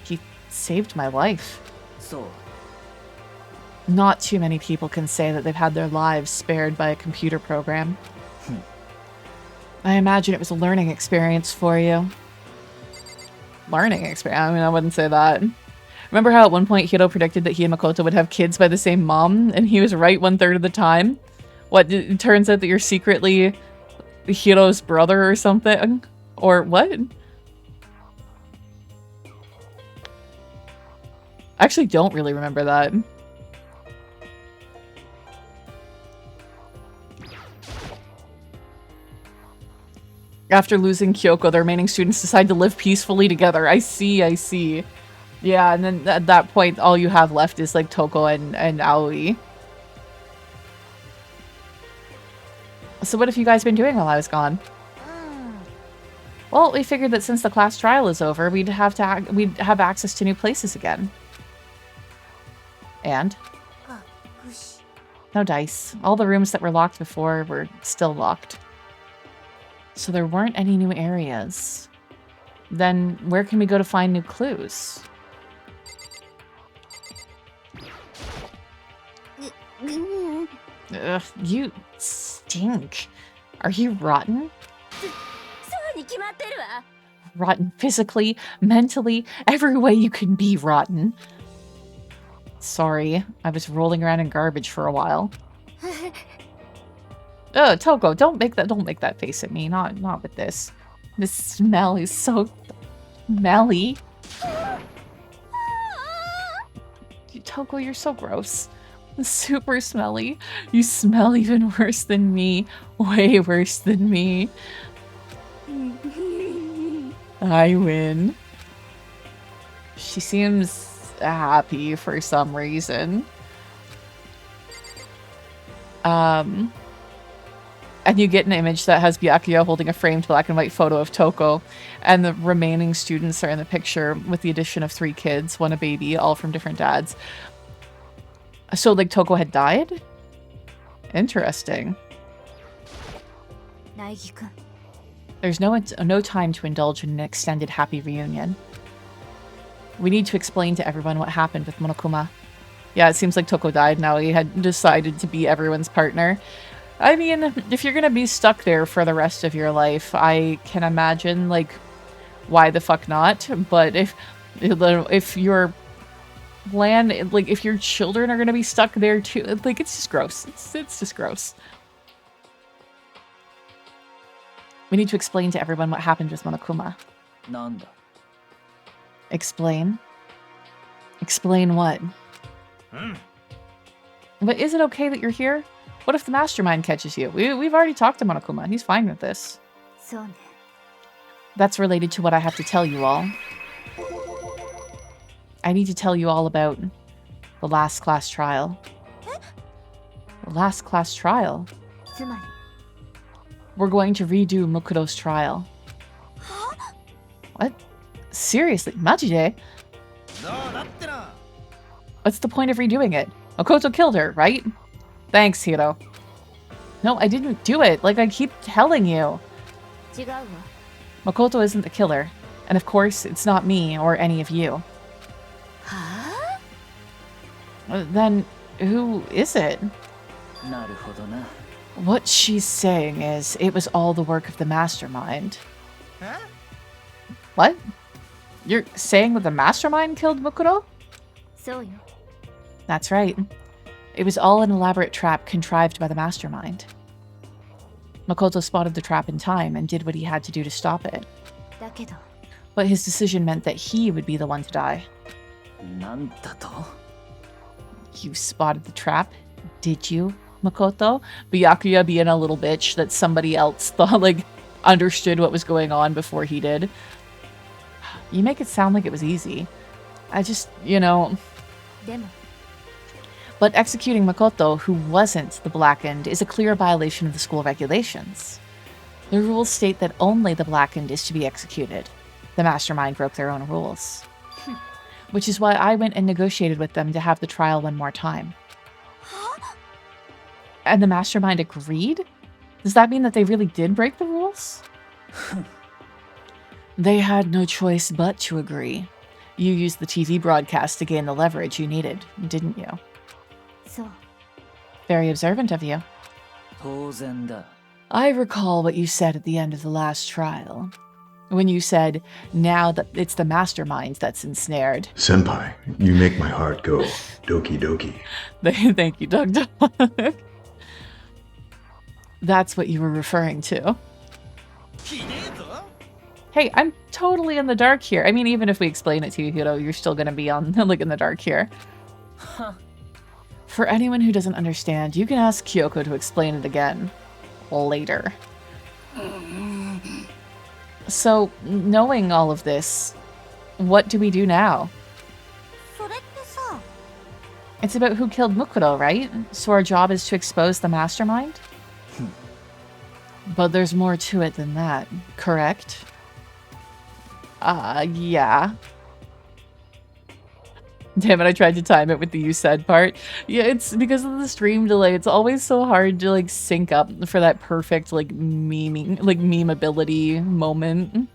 He saved my life. So, Not too many people can say that they've had their lives spared by a computer program. I imagine it was a learning experience for you. Learning experience? I mean, I wouldn't say that. Remember how at one point Hiro predicted that he and Makoto would have kids by the same mom? And he was right 1/3 of the time? What, it turns out that you're secretly Hiro's brother or something? Or what? I actually don't really remember that. After losing Kyoko, the remaining students decide to live peacefully together. I see. Yeah, and then at that point, all you have left is like Toko and Aoi. So what have you guys been doing while I was gone? Well, we figured that since the class trial is over, we'd have access to new places again. And? No dice. All the rooms that were locked before were still locked. So there weren't any new areas. Then where can we go to find new clues? Ugh, you stink. Are you rotten? Rotten physically, mentally, every way you can be rotten. Sorry, I was rolling around in garbage for a while. Toko, don't make that face at me. Not with this. This smell is so smelly. Toko, you're so gross. Super smelly. You smell even worse than me. Way worse than me. I win. She seems happy for some reason. And you get an image that has Byakuya holding a framed black and white photo of Toko, and the remaining students are in the picture with the addition of 3 kids, 1 a baby, all from different dads. So, like, Toko had died? Interesting. There's no time to indulge in an extended happy reunion. We need to explain to everyone what happened with Monokuma. Yeah, it seems like Toko died now. He had decided to be everyone's partner. I mean, if you're gonna be stuck there for the rest of your life, I can imagine, like, why the fuck not? But if your land, like, if your children are gonna be stuck there too, like, it's just gross. It's just gross. We need to explain to everyone what happened with Monokuma. Nanda. Explain? Explain what? But is it okay that you're here? What if the mastermind catches you? We've already talked to Monokuma. He's fine with this. That's related to what I have to tell you all. I need to tell you all about the last class trial. The last class trial? We're going to redo Mukuro's trial. What? Seriously? Majide? What's the point of redoing it? Makoto killed her, right? Thanks, Hiro. No, I didn't do it, like I keep telling you. Makoto isn't the killer. And of course, it's not me or any of you. Then, who is it? なるほどな。 What she's saying is it was all the work of the mastermind. Huh? What? You're saying that the mastermind killed Mukuro? そうよ。 That's right. It was all an elaborate trap contrived by the mastermind. Makoto spotted the trap in time and did what he had to do to stop it. だけど、 But his decision meant that he would be the one to die. なんだと？ You spotted the trap, did you, Makoto? Byakuya being a little bitch that somebody else thought, like, understood what was going on before he did. You make it sound like it was easy. I just, you know... でも、 But executing Makoto, who wasn't the Blackened, is a clear violation of the school regulations. The rules state that only the Blackened is to be executed. The mastermind broke their own rules. Which is why I went and negotiated with them to have the trial one more time. And the mastermind agreed? Does that mean that they really did break the rules? They had no choice but to agree. You used the TV broadcast to gain the leverage you needed, didn't you? そう。 Very observant of you. 当然だ。 I recall what you said at the end of the last trial. When you said, now that it's the mastermind that's ensnared. Senpai, you make my heart go doki doki. Thank you, Doug Dog. That's what you were referring to. Hey, I'm totally in the dark here. I mean, even if we explain it to you, Hiro, you're still gonna be on, like, in the dark here. Huh. For anyone who doesn't understand, you can ask Kyoko to explain it again. Later. So, knowing all of this, what do we do now? それってさ、 It's about who killed Mukuro, right? So our job is to expose the mastermind? But there's more to it than that, correct? Yeah. Damn it, I tried to time it with the you said part. Yeah, it's because of the stream delay. It's always so hard to, like, sync up for that perfect, like, memeability moment.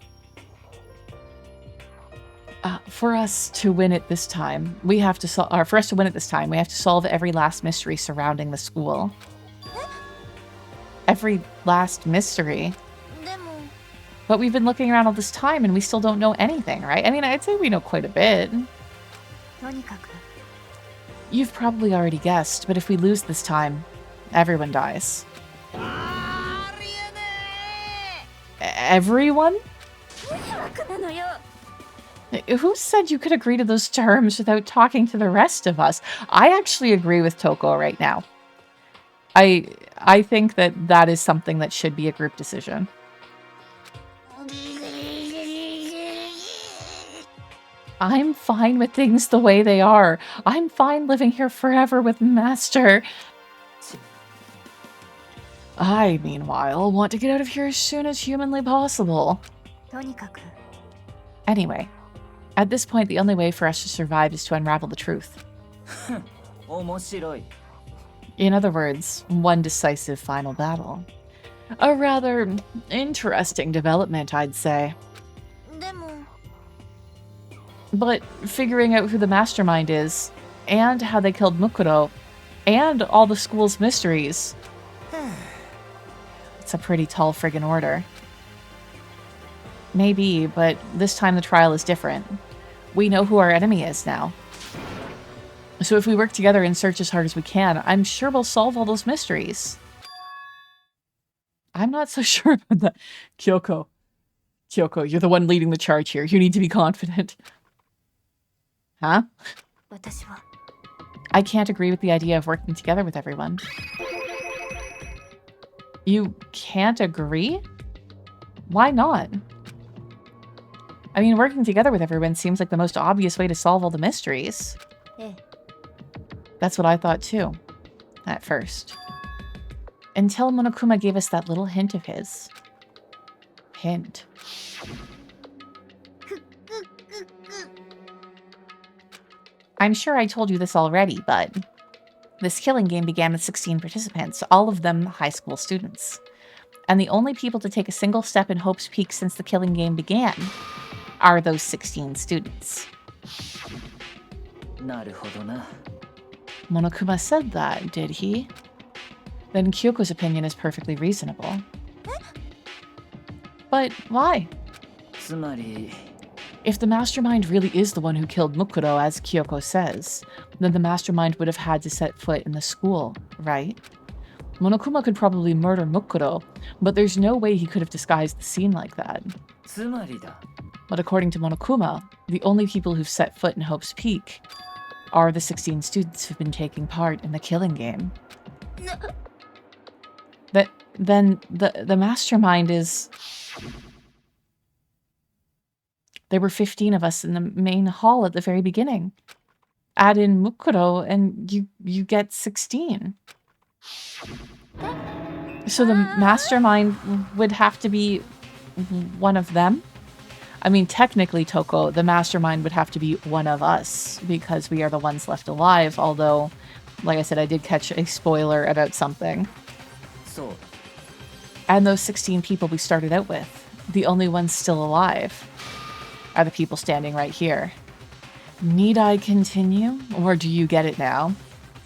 For us to win it this time, we have to solve every last mystery surrounding the school. Every last mystery. でも、 But we've been looking around all this time and we still don't know anything, right? I mean, I'd say we know quite a bit. とにかく、 You've probably already guessed, but if we lose this time, everyone dies. Everyone? 楽なのよ。 Who said you could agree to those terms without talking to the rest of us? I actually agree with Toko right now. I think that that is something that should be a group decision. I'm fine with things the way they are. I'm fine living here forever with Master. I, meanwhile, want to get out of here as soon as humanly possible. とにかく、 Anyway, at this point, the only way for us to survive is to unravel the truth. 面白い。 In other words, one decisive final battle. A rather interesting development, I'd say. でも、 But figuring out who the mastermind is, and how they killed Mukuro, and all the school's mysteries. It's a pretty tall friggin' order. Maybe, but this time the trial is different. We know who our enemy is now. So if we work together and search as hard as we can, I'm sure we'll solve all those mysteries. I'm not so sure about that. Kyoko, you're the one leading the charge here. You need to be confident. Huh? 私は、 I can't agree with the idea of working together with everyone. You can't agree? Why not? I mean, working together with everyone seems like the most obvious way to solve all the mysteries. ええ、 That's what I thought too, at first. Until Monokuma gave us that little hint of his. Hint. I'm sure I told you this already, but this killing game began with 16 participants, all of them high school students. And the only people to take a single step in Hope's Peak since the killing game began are those 16 students. なるほどな。 Monokuma said that, did he? then Kyoko's opinion is perfectly reasonable. But why? つまり If the mastermind really is the one who killed Mukuro, as Kyoko says, then the mastermind would have had to set foot in the school, right? Monokuma could probably murder Mukuro, but there's no way he could have disguised the scene like that. つまりだ But according to Monokuma, the only people who've set foot in Hope's Peak are the 16 students who've been taking part in the killing game. Then the mastermind is... There were 15 of us in the main hall at the very beginning. Add in Mukuro and you get 16. So the mastermind would have to be one of them? I mean, technically, Toko, the mastermind would have to be one of us because we are the ones left alive, although, like I said, I did catch a spoiler about something. そう And those 16 people we started out with, the only ones still alive, are the people standing right here. Need I continue? Or do you get it now?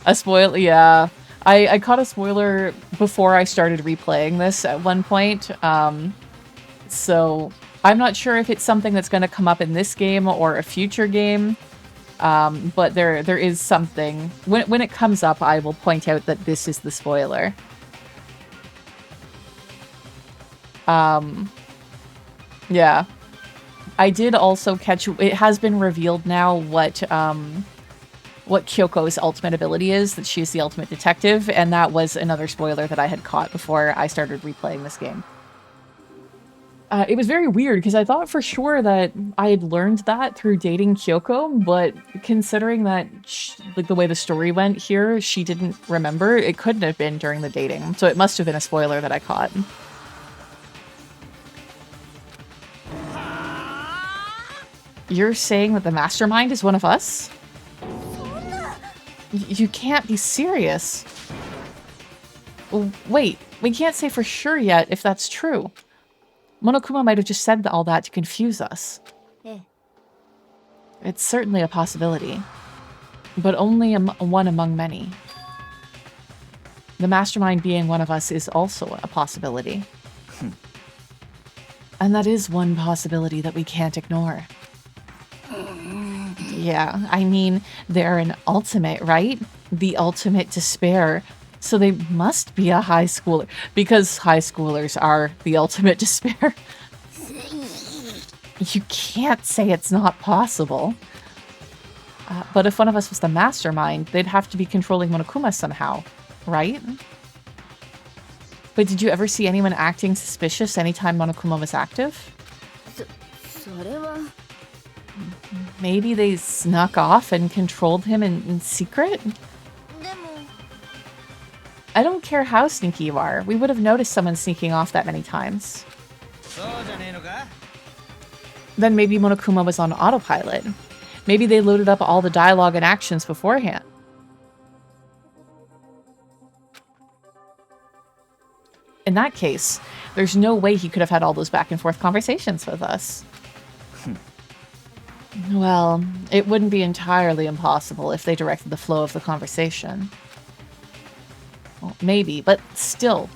A spoiler? Yeah. I caught a spoiler before I started replaying this at one point. So I'm not sure if it's something that's going to come up in this game or a future game. But there is something. When it comes up, I will point out that this is the spoiler. Yeah. I did also catch... It has been revealed now what Kyoko's ultimate ability is, that she's the ultimate detective, and that was another spoiler that I had caught before I started replaying this game. It was very weird, because I thought for sure that I had learned that through dating Kyoko, but considering that, like, the way the story went here, she didn't remember, it couldn't have been during the dating, so it must have been a spoiler that I caught. You're saying that the mastermind is one of us? You can't be serious. Wait, we can't say for sure yet if that's true. Monokuma might have just said all that to confuse us. It's certainly a possibility, but only one among many. The mastermind being one of us is also a possibility. And that is one possibility that we can't ignore. Yeah, I mean, they're an ultimate, right? The ultimate despair. So they must be a high schooler, because high schoolers are the ultimate despair. You can't say it's not possible. But if one of us was the mastermind, they'd have to be controlling Monokuma somehow, right? But did you ever see anyone acting suspicious anytime Monokuma was active? それは Maybe they snuck off and controlled him in secret? でも I don't care how sneaky you are. We would have noticed someone sneaking off that many times. そうじゃねえのか Then maybe Monokuma was on autopilot. Maybe they loaded up all the dialogue and actions beforehand. In that case, there's no way he could have had all those back and forth conversations with us. Well, it wouldn't be entirely impossible if they directed the flow of the conversation. Well, maybe, but still.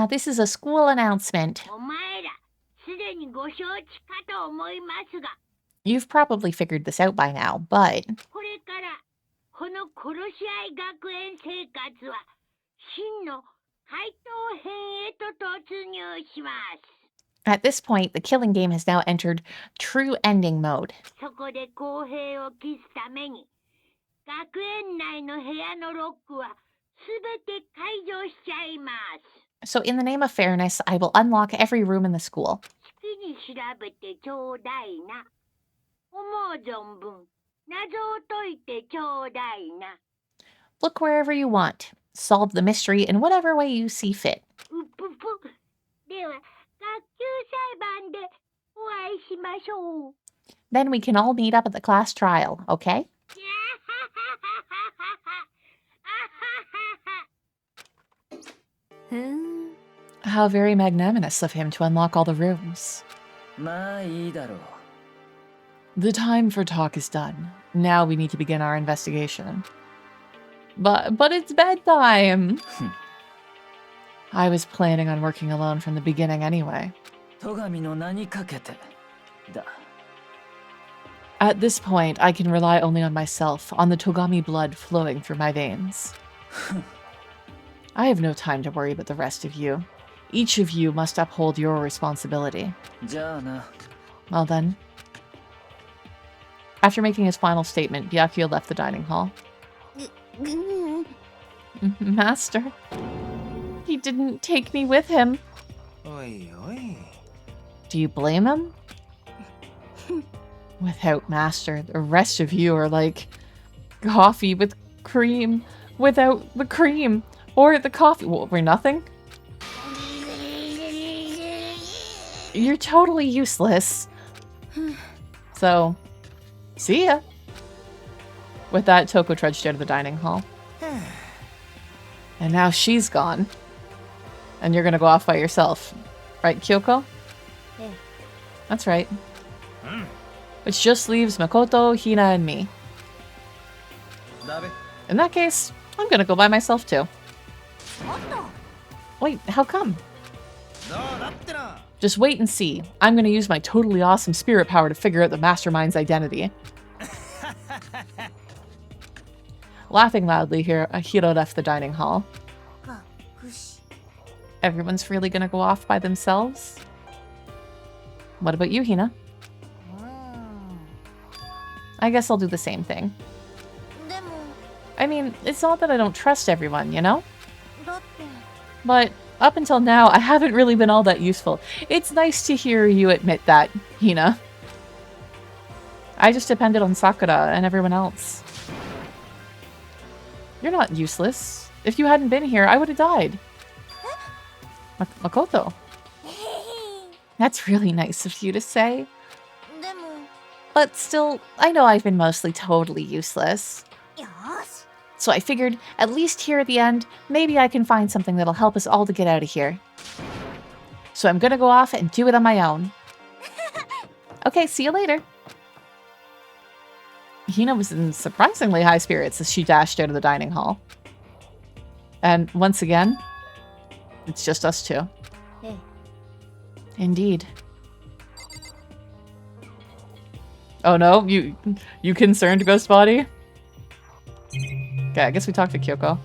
This is a school announcement. お前らすでにご承知かと思いますが You've probably figured this out by now, but これからこの殺し合い学園生活は真の怪盗編へと突入します at this point, the killing game has now entered true ending mode. そこで公平を期すために学園内の部屋のロックはすべて解除しちゃいます So in the name of fairness, I will unlock every room in the school. 好きに調べてちょうだいな思う存分謎を解いてちょうだいな Look wherever you want. Solve the mystery in whatever way you see fit. うぷぷでは学級裁判でお会いしましょう Then we can all meet up at the class trial, okay? How very magnanimous of him to unlock all the rooms. まあいいだろう。 The time for talk is done. Now we need to begin our investigation. But it's bedtime! I was planning on working alone from the beginning anyway. 戸上の名にかけてだ。 At this point, I can rely only on myself, on the Togami blood flowing through my veins. I have no time to worry about the rest of you. Each of you must uphold your responsibility. じゃあな。 Well then. After making his final statement, Byakuya left the dining hall. Master. He didn't take me with him. Oi, oi. Do you blame him? Without Master, the rest of you are like coffee with cream without the cream. Or the coffee. What, we're nothing? You're totally useless. So, see ya. With that, Toko trudged out of the dining hall. And now she's gone. And you're gonna go off by yourself. Right, Kyoko? That's right. Which just leaves Makoto, Hina, and me. In that case, I'm gonna go by myself too. Wait, how come? Just wait and see. I'm gonna use my totally awesome spirit power to figure out the mastermind's identity. Laughing loudly here, Hiro left the dining hall. Everyone's really gonna go off by themselves? What about you, Hina? I guess I'll do the same thing. I mean, it's not that I don't trust everyone, you know? But up until now, I haven't really been all that useful. It's nice to hear you admit that, Hina. I just depended on Sakura and everyone else. You're not useless. If you hadn't been here, I would have died. Makoto. That's really nice of you to say. But still, I know I've been mostly totally useless. So I figured, at least here at the end, maybe I can find something that'll help us all to get out of here. So I'm gonna go off and do it on my own. Okay, see you later. Hina was in surprisingly high spirits as she dashed out of the dining hall. And once again, it's just us two. Indeed. Oh no, you concerned, Ghost Body? Okay, I guess we talked to Kyoko.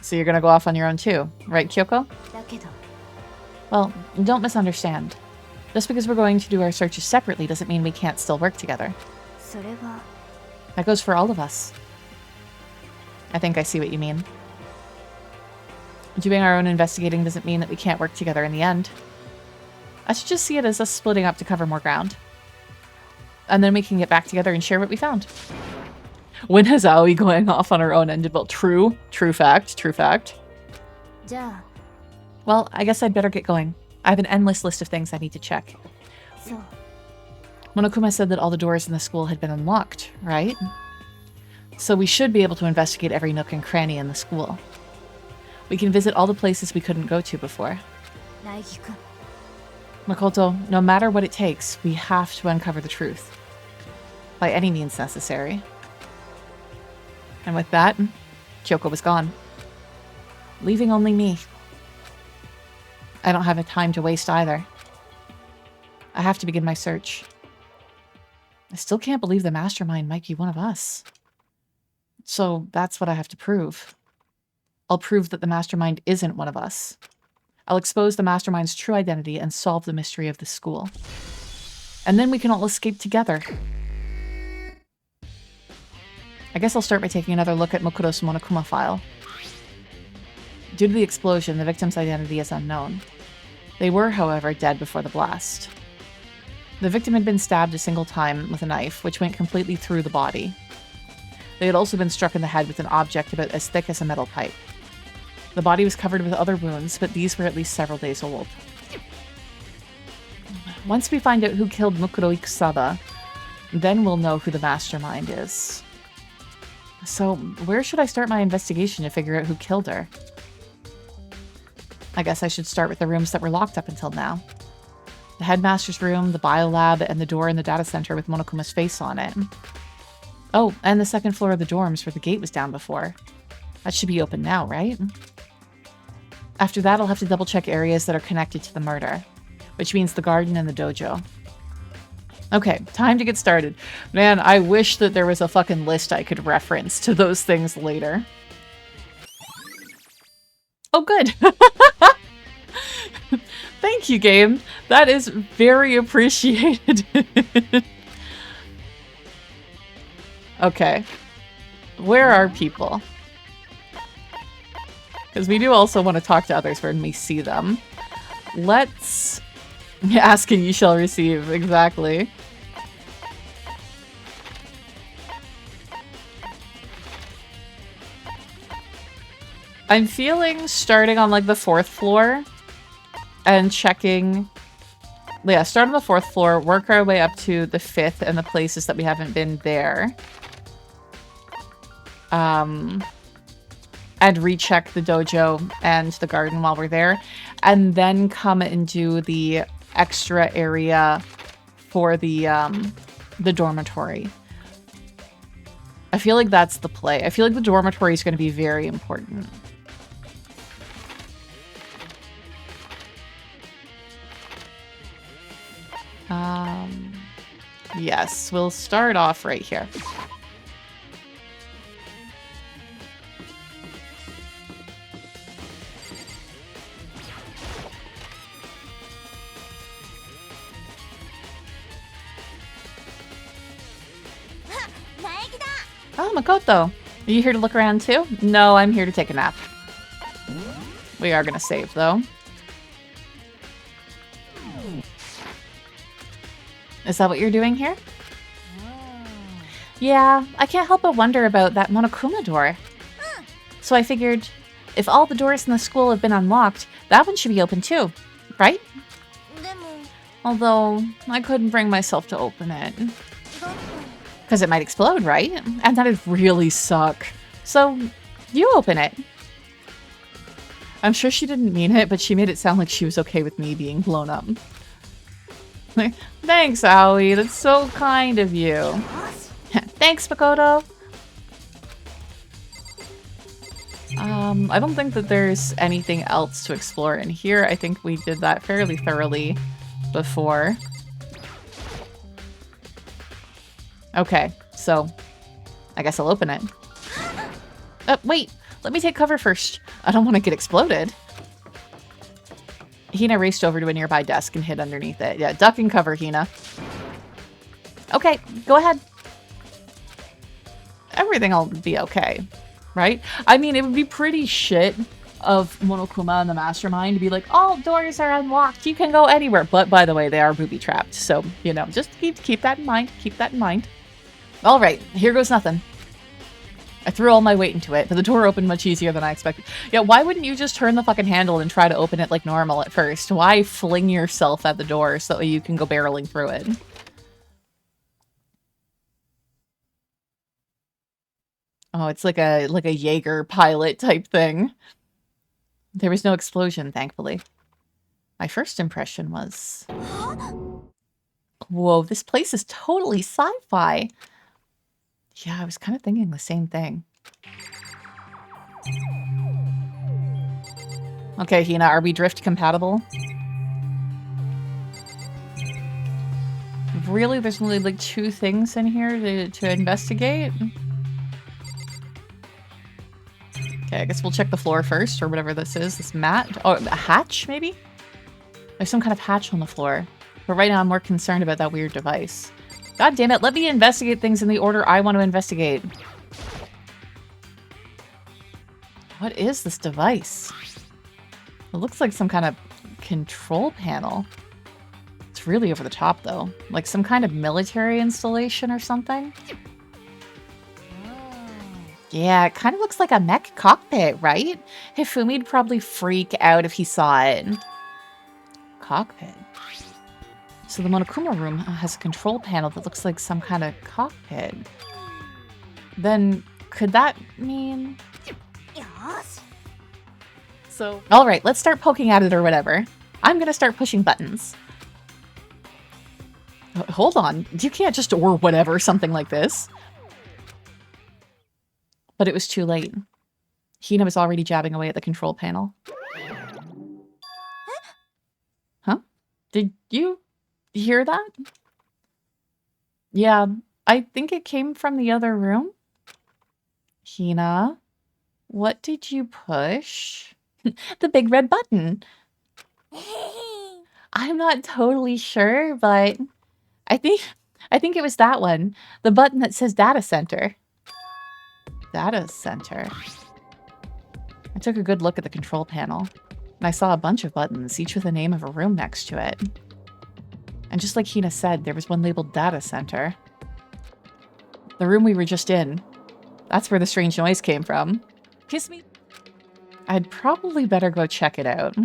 So you're gonna go off on your own too, right, Kyoko? Well, don't misunderstand. Just because we're going to do our searches separately doesn't mean we can't still work together. That goes for all of us. I think I see what you mean. Doing our own investigating doesn't mean that we can't work together in the end. I should just see it as us splitting up to cover more ground. And then we can get back together and share what we found. When has Aoi going off on her own ended well? True fact. Well, I guess I'd better get going. I have an endless list of things I need to check. Monokuma said that all the doors in the school had been unlocked, right? So we should be able to investigate every nook and cranny in the school. We can visit all the places we couldn't go to before. Makoto, no matter what it takes, we have to uncover the truth. By any means necessary. And with that, Kyoko was gone. Leaving only me. I don't have a time to waste either. I have to begin my search. I still can't believe the mastermind might be one of us. So that's what I have to prove. I'll prove that the mastermind isn't one of us. I'll expose the mastermind's true identity and solve the mystery of the school. And then we can all escape together. I guess I'll start by taking another look at Makoto's Monokuma file. Due to the explosion, the victim's identity is unknown. They were, however, dead before the blast. The victim had been stabbed a single time with a knife, which went completely through the body. They had also been struck in the head with an object about as thick as a metal pipe. The body was covered with other wounds, but these were at least several days old. Once we find out who killed Mukuro Ikusada, then we'll know who the mastermind is. So, where should I start my investigation to figure out who killed her? I guess I should start with the rooms that were locked up until now. The headmaster's room, the biolab, and the door in the data center with Monokuma's face on it. Oh, and the second floor of the dorms where the gate was down before. That should be open now, right? After that, I'll have to double check areas that are connected to the murder, which means the garden and the dojo. Okay, time to get started. Man, I wish that there was a fucking list I could reference to those things later. Oh, good. Thank you, game. That is very appreciated. Okay. Where are people? Because we do also want to talk to others when we see them. Let's... Ask and you shall receive. Exactly. I'm feeling starting on like the 4th floor and checking... Yeah, start on the 4th floor, work our way up to the 5th and the places that we haven't been there. And recheck the dojo and the garden while we're there. And then come and do the extra area for the dormitory. I feel like that's the play. I feel like the dormitory is going to be very important. Yes, we'll start off right here. Oh, Makoto. Are you here to look around too? No, I'm here to take a nap. We are gonna save though. Is that what you're doing here? Yeah, I can't help but wonder about that Monokuma door. So I figured, if all the doors in the school have been unlocked, that one should be open too, right? Although, I couldn't bring myself to open it. Because it might explode, right? And that'd really suck. So, you open it. I'm sure she didn't mean it, but she made it sound like she was okay with me being blown up. Thanks, Aoi. That's so kind of you. Thanks, Makoto. I don't think that there's anything else to explore in here. I think we did that fairly thoroughly before. Okay, so I guess I'll open it. Wait, let me take cover first. I don't want to get exploded. Hina raced over to a nearby desk and hid underneath it. Yeah, duck and cover, Hina. Okay, go ahead. Everything will be okay, right? I mean, it would be pretty shit of Monokuma and the Mastermind to be like, all doors are unlocked, you can go anywhere. But by the way, they are booby-trapped, so, you know, just keep that in mind. Keep that in mind. All right, here goes nothing. I threw all my weight into it, but the door opened much easier than I expected. Yeah, why wouldn't you just turn the fucking handle and try to open it like normal at first? Why fling yourself at the door so that you can go barreling through it? Oh, it's like a Jaeger pilot type thing. There was no explosion, thankfully. My first impression was... Whoa, this place is totally sci-fi. Yeah, I was kind of thinking the same thing. Okay, Hina, are we drift compatible? Really? There's only like 2 things in here to investigate? Okay, I guess we'll check the floor first, or whatever this is. This mat? Oh, a hatch, maybe? There's some kind of hatch on the floor. But right now I'm more concerned about that weird device. God damn it, let me investigate things in the order I want to investigate. What is this device? It looks like some kind of control panel. It's really over the top, though. Like some kind of military installation or something. Yeah, it kind of looks like a mech cockpit, right? Hifumi'd probably freak out if he saw it. Cockpit. So the Monokuma room has a control panel that looks like some kind of cockpit. Then, could that mean... So, all right, let's start poking at it or whatever. I'm gonna start pushing buttons. Hold on, you can't just or whatever something like this. But it was too late. Hina was already jabbing away at the control panel. Huh? Did you hear that? Yeah, I think it came from the other room. Hina, what did you push? The big red button. I'm not totally sure, but I think it was that one. The button that says data center. Data center. I took a good look at the control panel, and I saw a bunch of buttons, each with the name of a room next to it. And just like Hina said, there was one labeled data center. The room we were just in. That's where the strange noise came from. Kiss me. I'd probably better go check it out.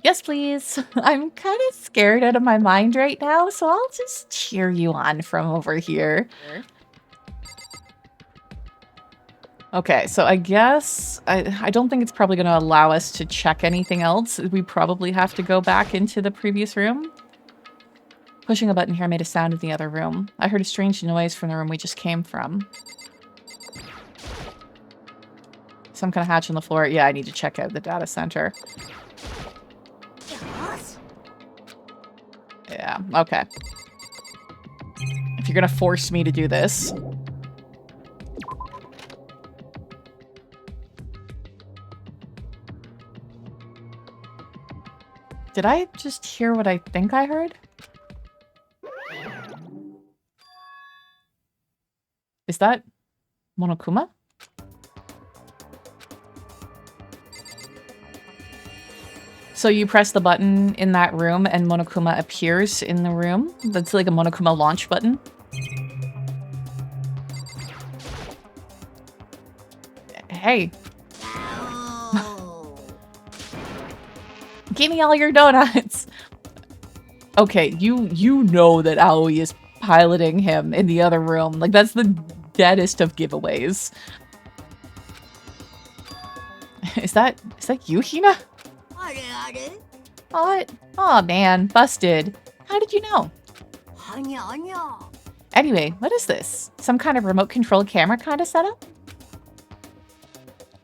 Yes, please. I'm kind of scared out of my mind right now, so I'll just cheer you on from over here. Okay, so I guess I don't think it's probably going to allow us to check anything else. We probably have to go back into the previous room. Pushing a button here made a sound in the other room. I heard a strange noise from the room we just came from. Some kind of hatch on the floor. Yeah, I need to check out the data center. Yeah, okay. If you're gonna force me to do this. Did I just hear what I think I heard? Is that Monokuma? So you press the button in that room and Monokuma appears in the room? That's like a Monokuma launch button? Hey. Give me all your donuts! Okay, you know that Aoi is piloting him in the other room. Like, that's the deadest of giveaways. Is that you, Hina? What? Oh man, busted. How did you know? Anyway, what is this? Some kind of remote control camera kind of setup?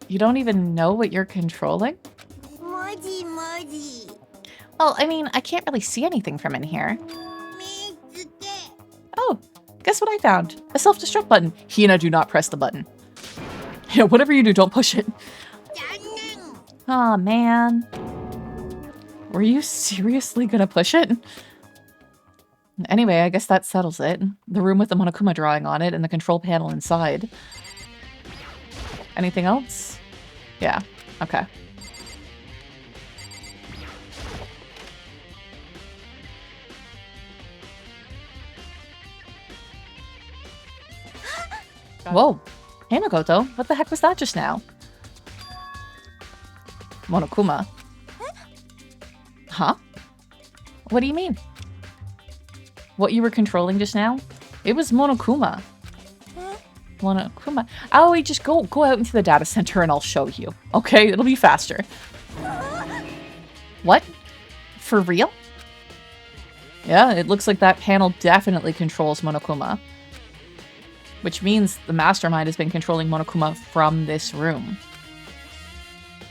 You don't even know what you're controlling? Well, I mean, I can't really see anything from in here. Oh, guess what I found? A self-destruct button. Hina, do not press the button. Yeah, whatever you do, don't push it. Oh man. Were you seriously gonna push it? Anyway, I guess that settles it. The room with the Monokuma drawing on it and the control panel inside. Anything else? Yeah, okay. Whoa. Hey, Makoto. What the heck was that just now? Monokuma. Huh? What do you mean? What you were controlling just now? It was Monokuma. Monokuma. Aoi, just go out into the data center and I'll show you. Okay? It'll be faster. What? For real? Yeah, it looks like that panel definitely controls Monokuma. Which means the mastermind has been controlling Monokuma from this room.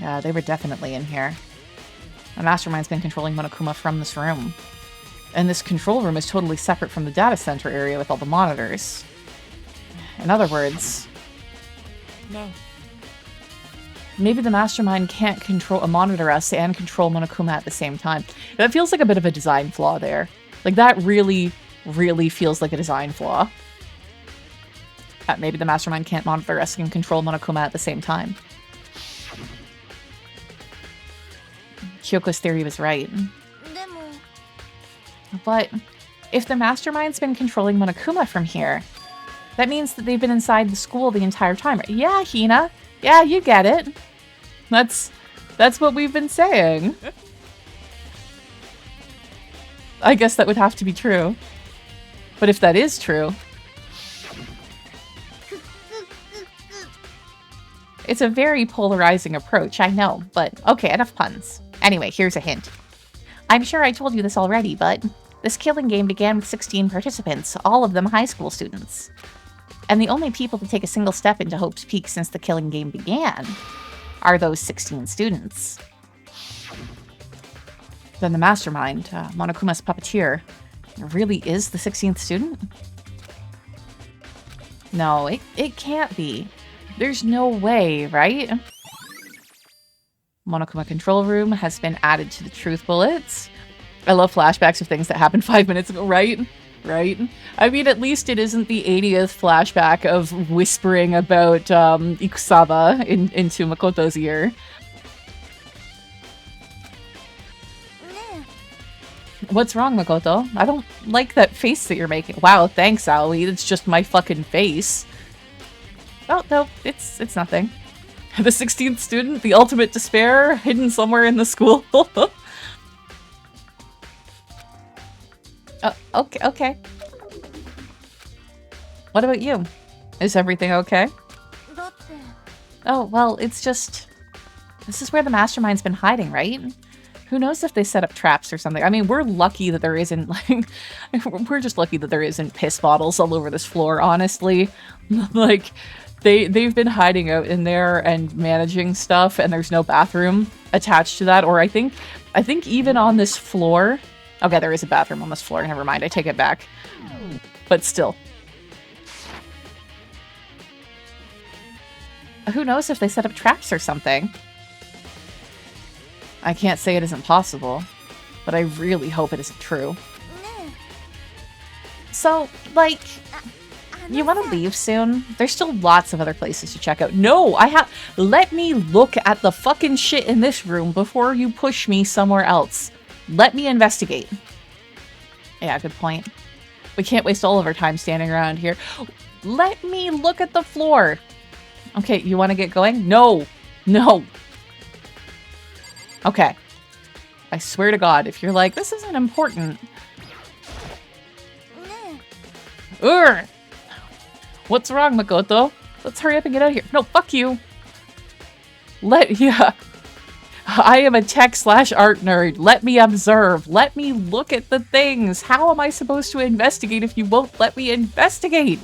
Yeah, they were definitely in here. The mastermind's been controlling Monokuma from this room. And this control room is totally separate from the data center area with all the monitors. In other words... No. Maybe the mastermind can't monitor us and control Monokuma at the same time. That feels like a bit of a design flaw there. Like, that really, really feels like a design flaw. Maybe the mastermind can't monitor us and control Monokuma at the same time. Kyoko's theory was right. But if the mastermind's been controlling Monokuma from here, that means that they've been inside the school the entire time. Yeah, Hina. Yeah, you get it. That's what we've been saying. I guess that would have to be true. But if that is true... It's a very polarizing approach, I know, but okay, enough puns. Anyway, here's a hint. I'm sure I told you this already, but this killing game began with 16 participants, all of them high school students. And the only people to take a single step into Hope's Peak since the killing game began are those 16 students. Then the mastermind, Monokuma's puppeteer, really is the 16th student? No, it can't be. There's no way, right? Monokuma control room has been added to the truth bullets. I love flashbacks of things that happened 5 minutes ago, right? Right? I mean, at least it isn't the 80th flashback of whispering about Ikusawa into Makoto's ear. What's wrong, Makoto? I don't like that face that you're making. Wow, thanks, Aoi. It's just my fucking face. Oh, no, it's nothing. The 16th student, the ultimate despair, hidden somewhere in the school. Okay. What about you? Is everything okay? Oh, well, it's just... This is where the mastermind's been hiding, right? Who knows if they set up traps or something. I mean, we're lucky that there isn't, like... We're just lucky that there isn't piss bottles all over this floor, honestly. Like, they've been hiding out in there and managing stuff, and there's no bathroom attached to that. Or I think even on this floor... Okay, there is a bathroom on this floor. Never mind, I take it back. But still. Who knows if they set up traps or something? I can't say it isn't possible, but I really hope it isn't true. So, like, you want to leave soon? There's still lots of other places to check out. No, let me look at the fucking shit in this room before you push me somewhere else. Let me investigate. Yeah, good point. We can't waste all of our time standing around here. Let me look at the floor. Okay, you want to get going? No. No. Okay. I swear to God, if you're like, this isn't important. Urgh. What's wrong, Makoto? Let's hurry up and get out of here. No, fuck you. Yeah. I am a tech/art nerd. Let me observe. Let me look at the things. How am I supposed to investigate if you won't let me investigate?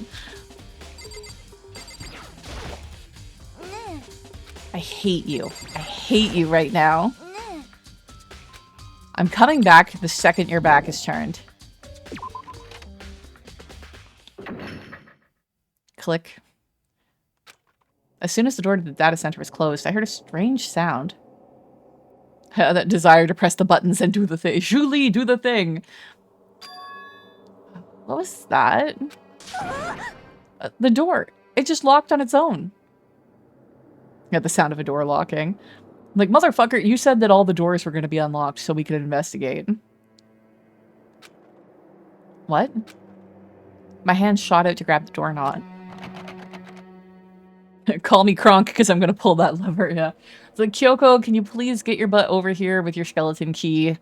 I hate you. I hate you right now. I'm coming back the second your back is turned. Click. As soon as the door to the data center was closed, I heard a strange sound. That desire to press the buttons and do the thing. Julie, do the thing! What was that? The door. It just locked on its own. Yeah, the sound of a door locking. Like, motherfucker, you said that all the doors were going to be unlocked so we could investigate. What? My hand shot out to grab the doorknob. Call me Kronk, because I'm going to pull that lever, yeah. It's like, Kyoko, can you please get your butt over here with your skeleton key?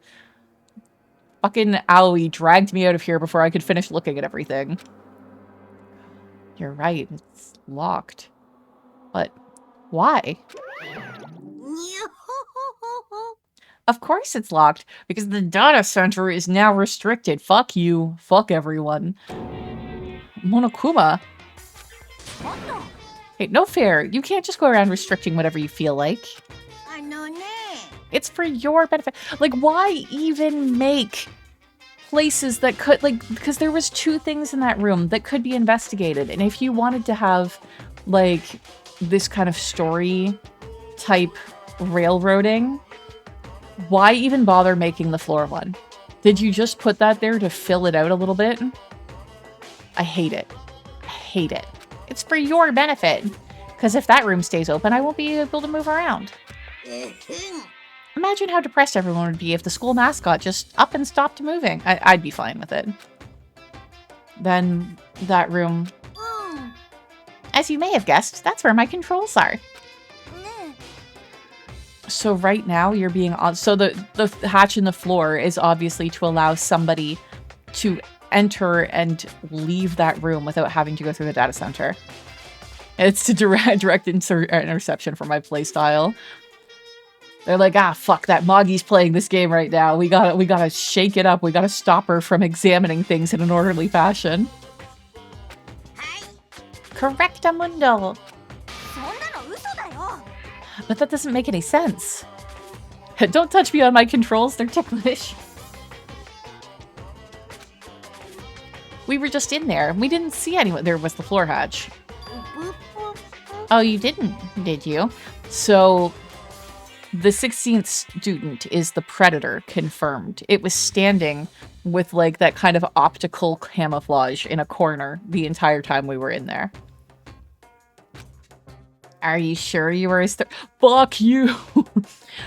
Fucking Aoi dragged me out of here before I could finish looking at everything. You're right, it's locked. But why? Of course it's locked, because the data center is now restricted. Fuck you. Fuck everyone. Monokuma. Hey, no fair. You can't just go around restricting whatever you feel like. It's for your benefit. Like, why even make places that could, like, because there was 2 things in that room that could be investigated. And if you wanted to have, like, this kind of story type railroading, why even bother making the floor one? Did you just put that there to fill it out a little bit? I hate it. I hate it. It's for your benefit. Because if that room stays open, I won't be able to move around. Imagine how depressed everyone would be if the school mascot just up and stopped moving. I'd be fine with it. Then that room... As you may have guessed, that's where my controls are. So right now you're being on... So the hatch in the floor is obviously to allow somebody to enter and leave that room without having to go through the data center. It's to direct interception for my playstyle. They're like, ah, fuck, that Moggy's playing this game right now. We gotta shake it up. We gotta stop her from examining things in an orderly fashion. Correctamundo. But that doesn't make any sense. Don't touch me on my controls, they're ticklish. We were just in there. We didn't see anyone. There was the floor hatch. Oh, you didn't, did you? So, the 16th student is the predator, confirmed. It was standing with, like, that kind of optical camouflage in a corner the entire time we were in there. Are you sure you were as Fuck you!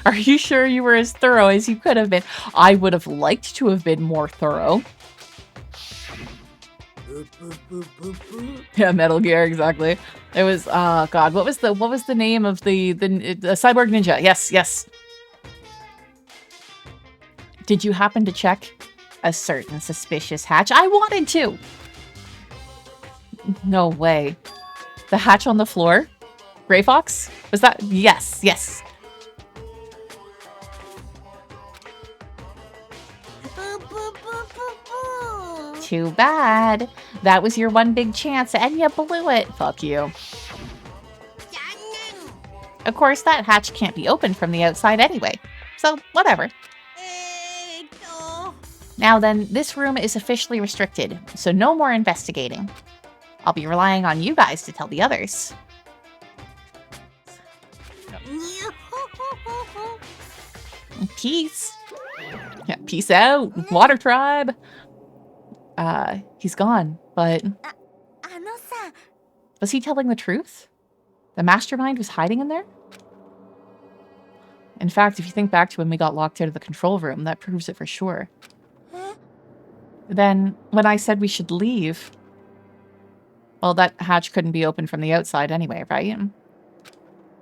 Are you sure you were as thorough as you could have been? I would have liked to have been more thorough. Yeah, Metal Gear, exactly. It was, God, what was the name of the Cyborg Ninja? Yes, yes. Did you happen to check a certain suspicious hatch? I wanted to! No way. The hatch on the floor? Gray Fox? Was that? Yes, yes. Too bad. That was your one big chance and you blew it. Fuck you. Of course, that hatch can't be opened from the outside anyway. So, whatever. Now then, this room is officially restricted, so no more investigating. I'll be relying on you guys to tell the others. Peace. Yeah, peace out, Water Tribe. He's gone, but... Was he telling the truth? The mastermind was hiding in there? In fact, if you think back to when we got locked out of the control room, that proves it for sure. Then, when I said we should leave... Well, that hatch couldn't be opened from the outside anyway, right?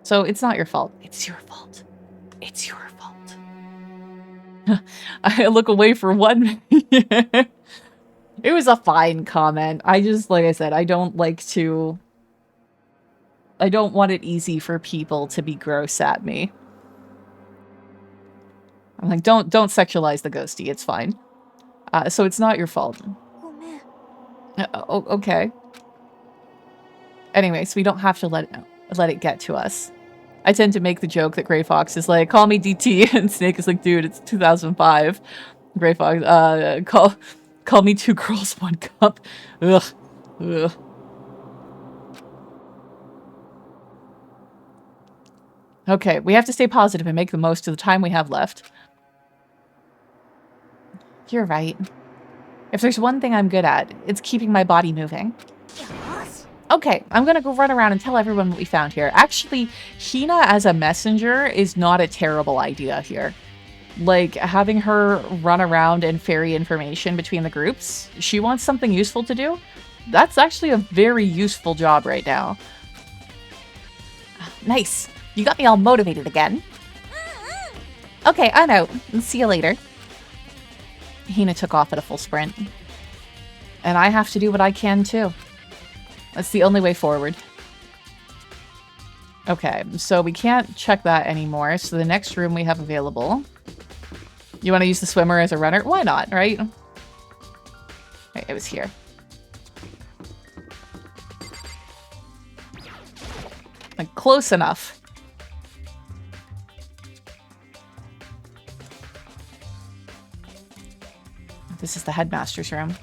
So it's not your fault. It's your fault. It's your fault. I look away for 1 minute. It was a fine comment. I just, like I said, I don't want it easy for people to be gross at me. I'm like, don't sexualize the ghosty. It's fine. So it's not your fault. Okay. Anyway, so we don't have to let it get to us. I tend to make the joke that Gray Fox is like, call me DT, and Snake is like, dude, it's 2005. Gray Fox, call me 2 girls, 1 cup. Ugh. Ugh. Okay, we have to stay positive and make the most of the time we have left. You're right. If there's one thing I'm good at, it's keeping my body moving. Okay, I'm gonna go run around and tell everyone what we found here. Actually, Hina as a messenger is not a terrible idea here. Like, having her run around and ferry information between the groups, she wants something useful to do. That's actually a very useful job right now. Nice. You got me all motivated again. Okay, I'm out. See you later. Hina took off at a full sprint. And I have to do what I can too. That's the only way forward. Okay, so we can't check that anymore. So the next room we have available... You want to use the swimmer as a runner? Why not, right? Okay, it was here. Like, close enough. This is the headmaster's room.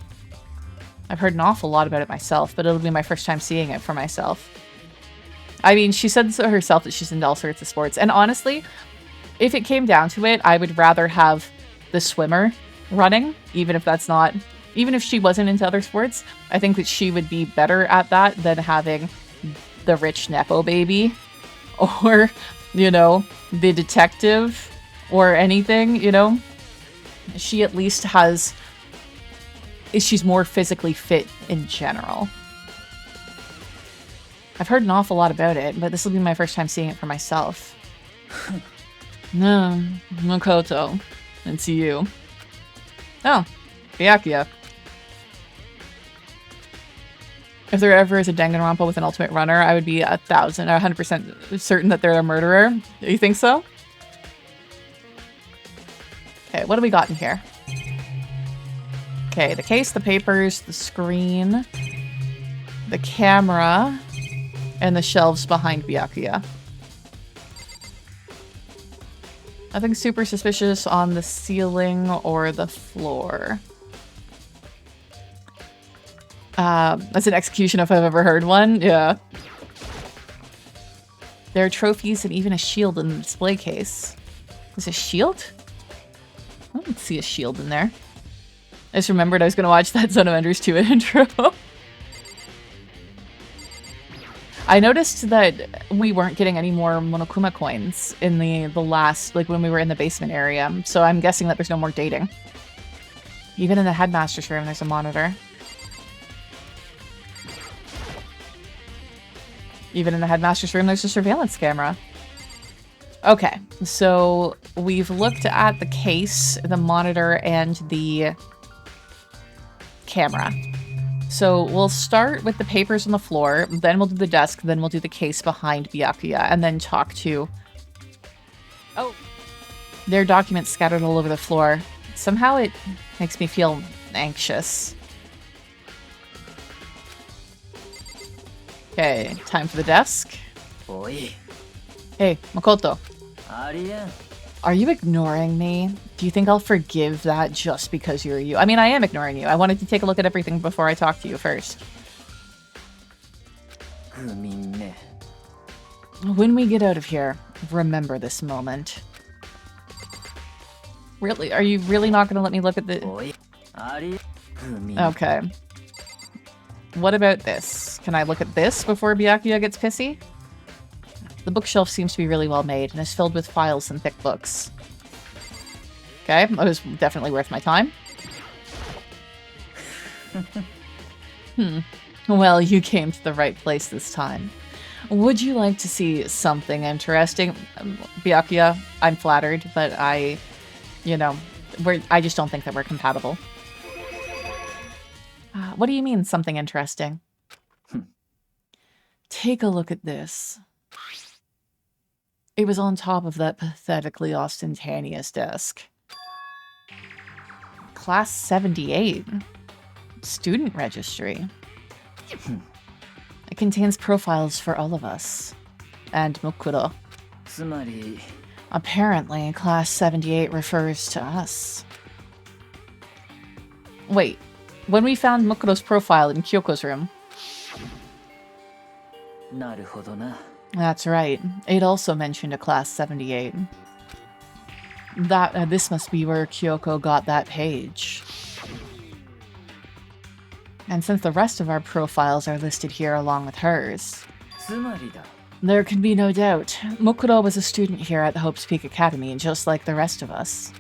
I've heard an awful lot about it myself, but it'll be my first time seeing it for myself. I mean, she said so herself that she's into all sorts of sports. And honestly, if it came down to it, I would rather have the swimmer running, even if that's not... Even if she wasn't into other sports, I think that she would be better at that than having the rich Nepo baby. Or, you know, the detective. Or anything, you know? She at least has... She's more physically fit in general. I've heard an awful lot about it, but this will be my first time seeing it for myself. No, Makoto. And see you. Oh, Byakuya. If there ever is a Danganronpa with an ultimate runner, I would be 100% certain that they're a murderer. You think so? Okay, what do we got in here? Okay, the case, the papers, the screen, the camera, and the shelves behind Byakuya. Nothing super suspicious on the ceiling or the floor. That's an execution if I've ever heard one. Yeah. There are trophies and even a shield in the display case. Is a shield? I don't see a shield in there. I just remembered I was going to watch that Zone of Enders 2 intro. I noticed that we weren't getting any more Monokuma coins in the last, like when we were in the basement area. So I'm guessing that there's no more dating. Even in the headmaster's room, there's a monitor. Even in the headmaster's room, there's a surveillance camera. Okay, so we've looked at the case, the monitor, and the camera. So we'll start with the papers on the floor, then we'll do the desk, then we'll do the case behind Byakuya, and then talk to... Oh! There are documents scattered all over the floor. Somehow it makes me feel anxious. Okay, time for the desk. Oi. Hey, Makoto. Aria. Are you ignoring me? Do you think I'll forgive that just because you're you? I mean, I am ignoring you. I wanted to take a look at everything before I talk to you first. When we get out of here, remember this moment. Really? Are you really not going to let me look at the... Okay. What about this? Can I look at this before Byakuya gets pissy? The bookshelf seems to be really well made and is filled with files and thick books. Okay, that was definitely worth my time. Well, you came to the right place this time. Would you like to see something interesting? Byakuya, I'm flattered, but I just don't think that we're compatible. What do you mean, something interesting? Take a look at this. It was on top of that pathetically ostentatious desk. Class 78. Student registry. It contains profiles for all of us. And Mukuro. Apparently, Class 78 refers to us. Wait. When we found Mukuro's profile in Kyoko's room... That's right. It also mentioned a Class 78. This must be where Kyoko got that page. And since the rest of our profiles are listed here along with hers, there can be no doubt. Mukuro was a student here at the Hope's Peak Academy, just like the rest of us.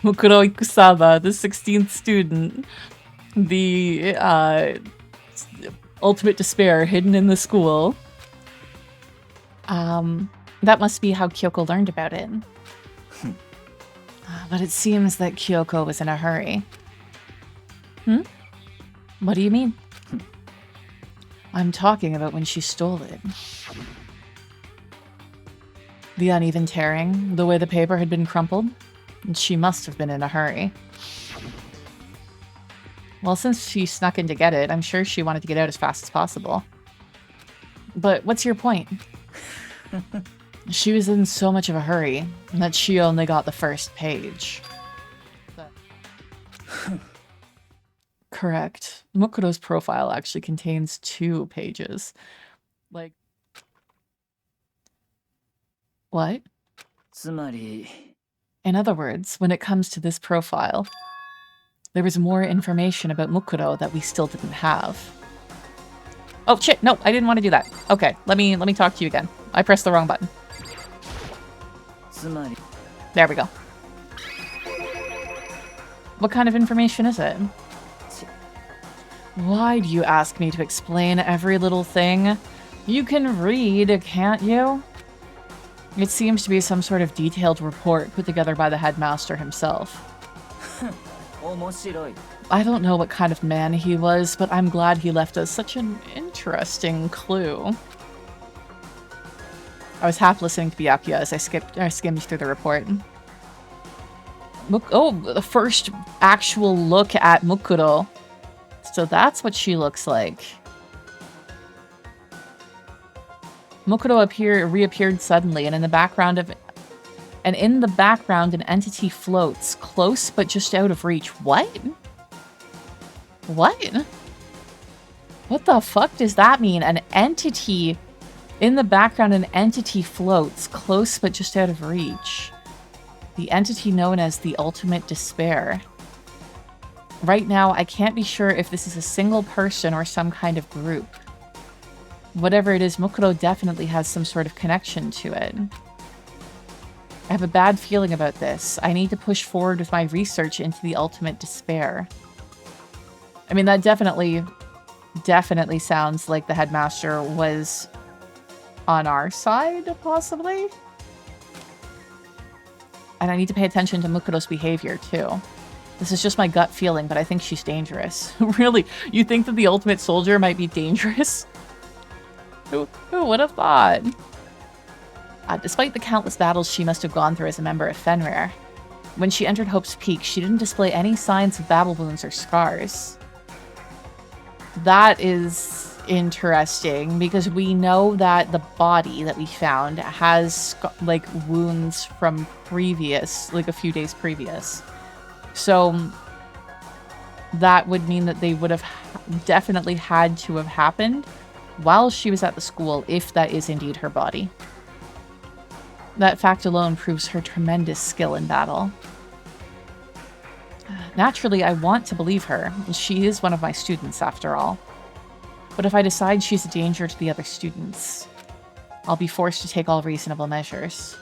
Mukuro Ikusaba, the 16th student, the ultimate despair hidden in the school. That must be how Kyoko learned about it. But it seems that Kyoko was in a hurry. What do you mean? I'm talking about when she stole it. The uneven tearing, the way the paper had been crumpled. She must have been in a hurry. Well, since she snuck in to get it, I'm sure she wanted to get out as fast as possible. But what's your point? She was in so much of a hurry that she only got the first page. Correct. Mukuro's profile actually contains 2 pages. Like... What? In other words, when it comes to this profile, there was more information about Mukuro that we still didn't have. Oh shit, no, I didn't want to do that. Okay, let me talk to you again. I pressed the wrong button. There we go. What kind of information is it? Why do you ask me to explain every little thing? You can read, can't you? It seems to be some sort of detailed report put together by the headmaster himself. 面白い I don't know what kind of man he was, but I'm glad he left us such an interesting clue. I was half listening to Byakuya as I skimmed through the report. Oh, the first actual look at Mukuro. So that's what she looks like. Mukuro reappeared suddenly, and in the background an entity floats, close but just out of reach. What? What? What the fuck does that mean? An entity in the background, an entity floats, close but just out of reach. The entity known as the Ultimate Despair. Right now, I can't be sure if this is a single person or some kind of group. Whatever it is, Mukuro definitely has some sort of connection to it. I have a bad feeling about this. I need to push forward with my research into the Ultimate Despair. I mean, that definitely sounds like the headmaster was on our side, possibly? And I need to pay attention to Mukuro's behavior, too. This is just my gut feeling, but I think she's dangerous. Really? You think that the Ultimate Soldier might be dangerous? Who would have thought? Despite the countless battles she must have gone through as a member of Fenrir, when she entered Hope's Peak, she didn't display any signs of battle wounds or scars. That is interesting, because we know that the body that we found has, like, wounds from previous, like, a few days previous. So that would mean that they would have definitely had to have happened while she was at the school, if that is indeed her body. That fact alone proves her tremendous skill in battle. Naturally, I want to believe her. She is one of my students, after all. But if I decide she's a danger to the other students, I'll be forced to take all reasonable measures.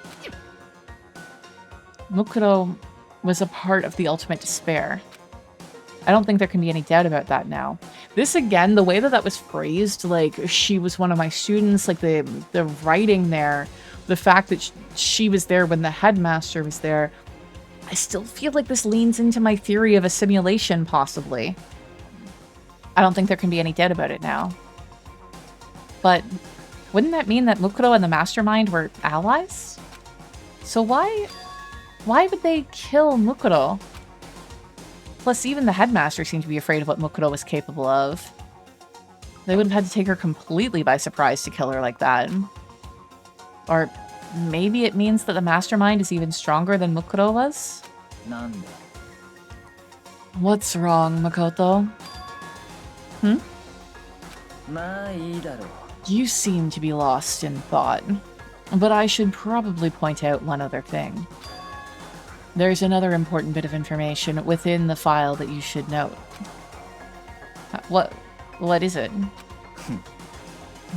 Mukuro was a part of the Ultimate Despair. I don't think there can be any doubt about that now. This, again, the way that that was phrased, like, she was one of my students, like, the writing there, the fact that she was there when the headmaster was there, I still feel like this leans into my theory of a simulation, possibly. I don't think there can be any doubt about it now. But wouldn't that mean that Mukuro and the Mastermind were allies? So why would they kill Mukuro? Plus, even the headmaster seemed to be afraid of what Mukuro was capable of. They would have had to take her completely by surprise to kill her like that. Or maybe it means that the Mastermind is even stronger than Mukuro was? What's wrong, Makoto? You seem to be lost in thought. But I should probably point out one other thing. There's another important bit of information within the file that you should note. What is it?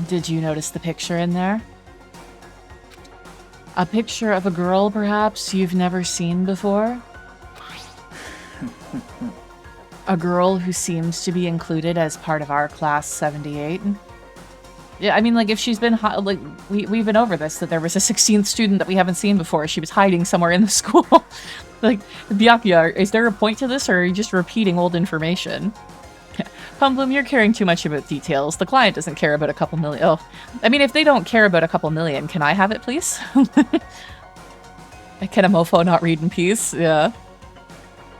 Did you notice the picture in there? A picture of a girl, perhaps, you've never seen before? A girl who seems to be included as part of our class 78? Yeah, I mean, like, if she's been, like, we've been over this, that there was a 16th student that we haven't seen before. She was hiding somewhere in the school. Like, Byakuya, is there a point to this, or are you just repeating old information? Pumbloom, you're caring too much about details. The client doesn't care about a couple million. Oh, I mean, if they don't care about a couple million, can I have it, please? Can a mofo not read in peace? Yeah.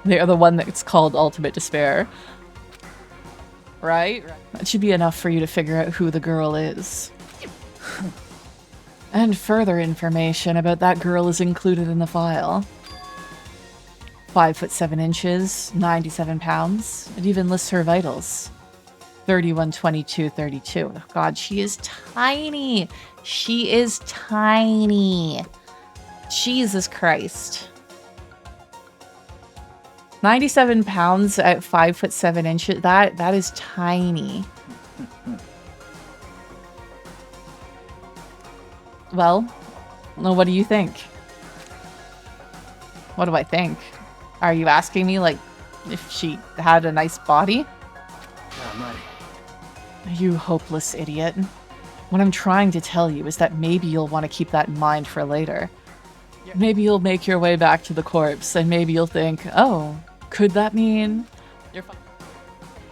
They are the one that's called Ultimate Despair. Right? That should be enough for you to figure out who the girl is. And further information about that girl is included in the file. 5'7", 97 pounds. It even lists her vitals. 31, 22, 32. Oh God, she is tiny. She is tiny. Jesus Christ. 97 pounds at 5'7". That is tiny. Well, what do you think? What do I think? Are you asking me, like, if she had a nice body? You hopeless idiot. What I'm trying to tell you is that maybe you'll want to keep that in mind for later. Maybe you'll make your way back to the corpse, and maybe you'll think, oh, Could that mean...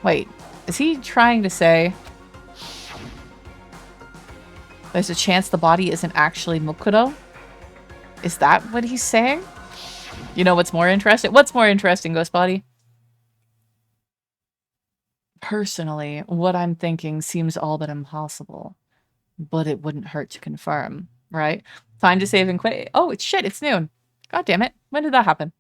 Wait, is he trying to say... There's a chance the body isn't actually Mokuro? Is that what he's saying? You know what's more interesting? What's more interesting, Ghost Body? Personally, what I'm thinking seems all but impossible. But it wouldn't hurt to confirm, right? Time to save and quit. Oh, it's shit, it's noon. God damn it. When did that happen?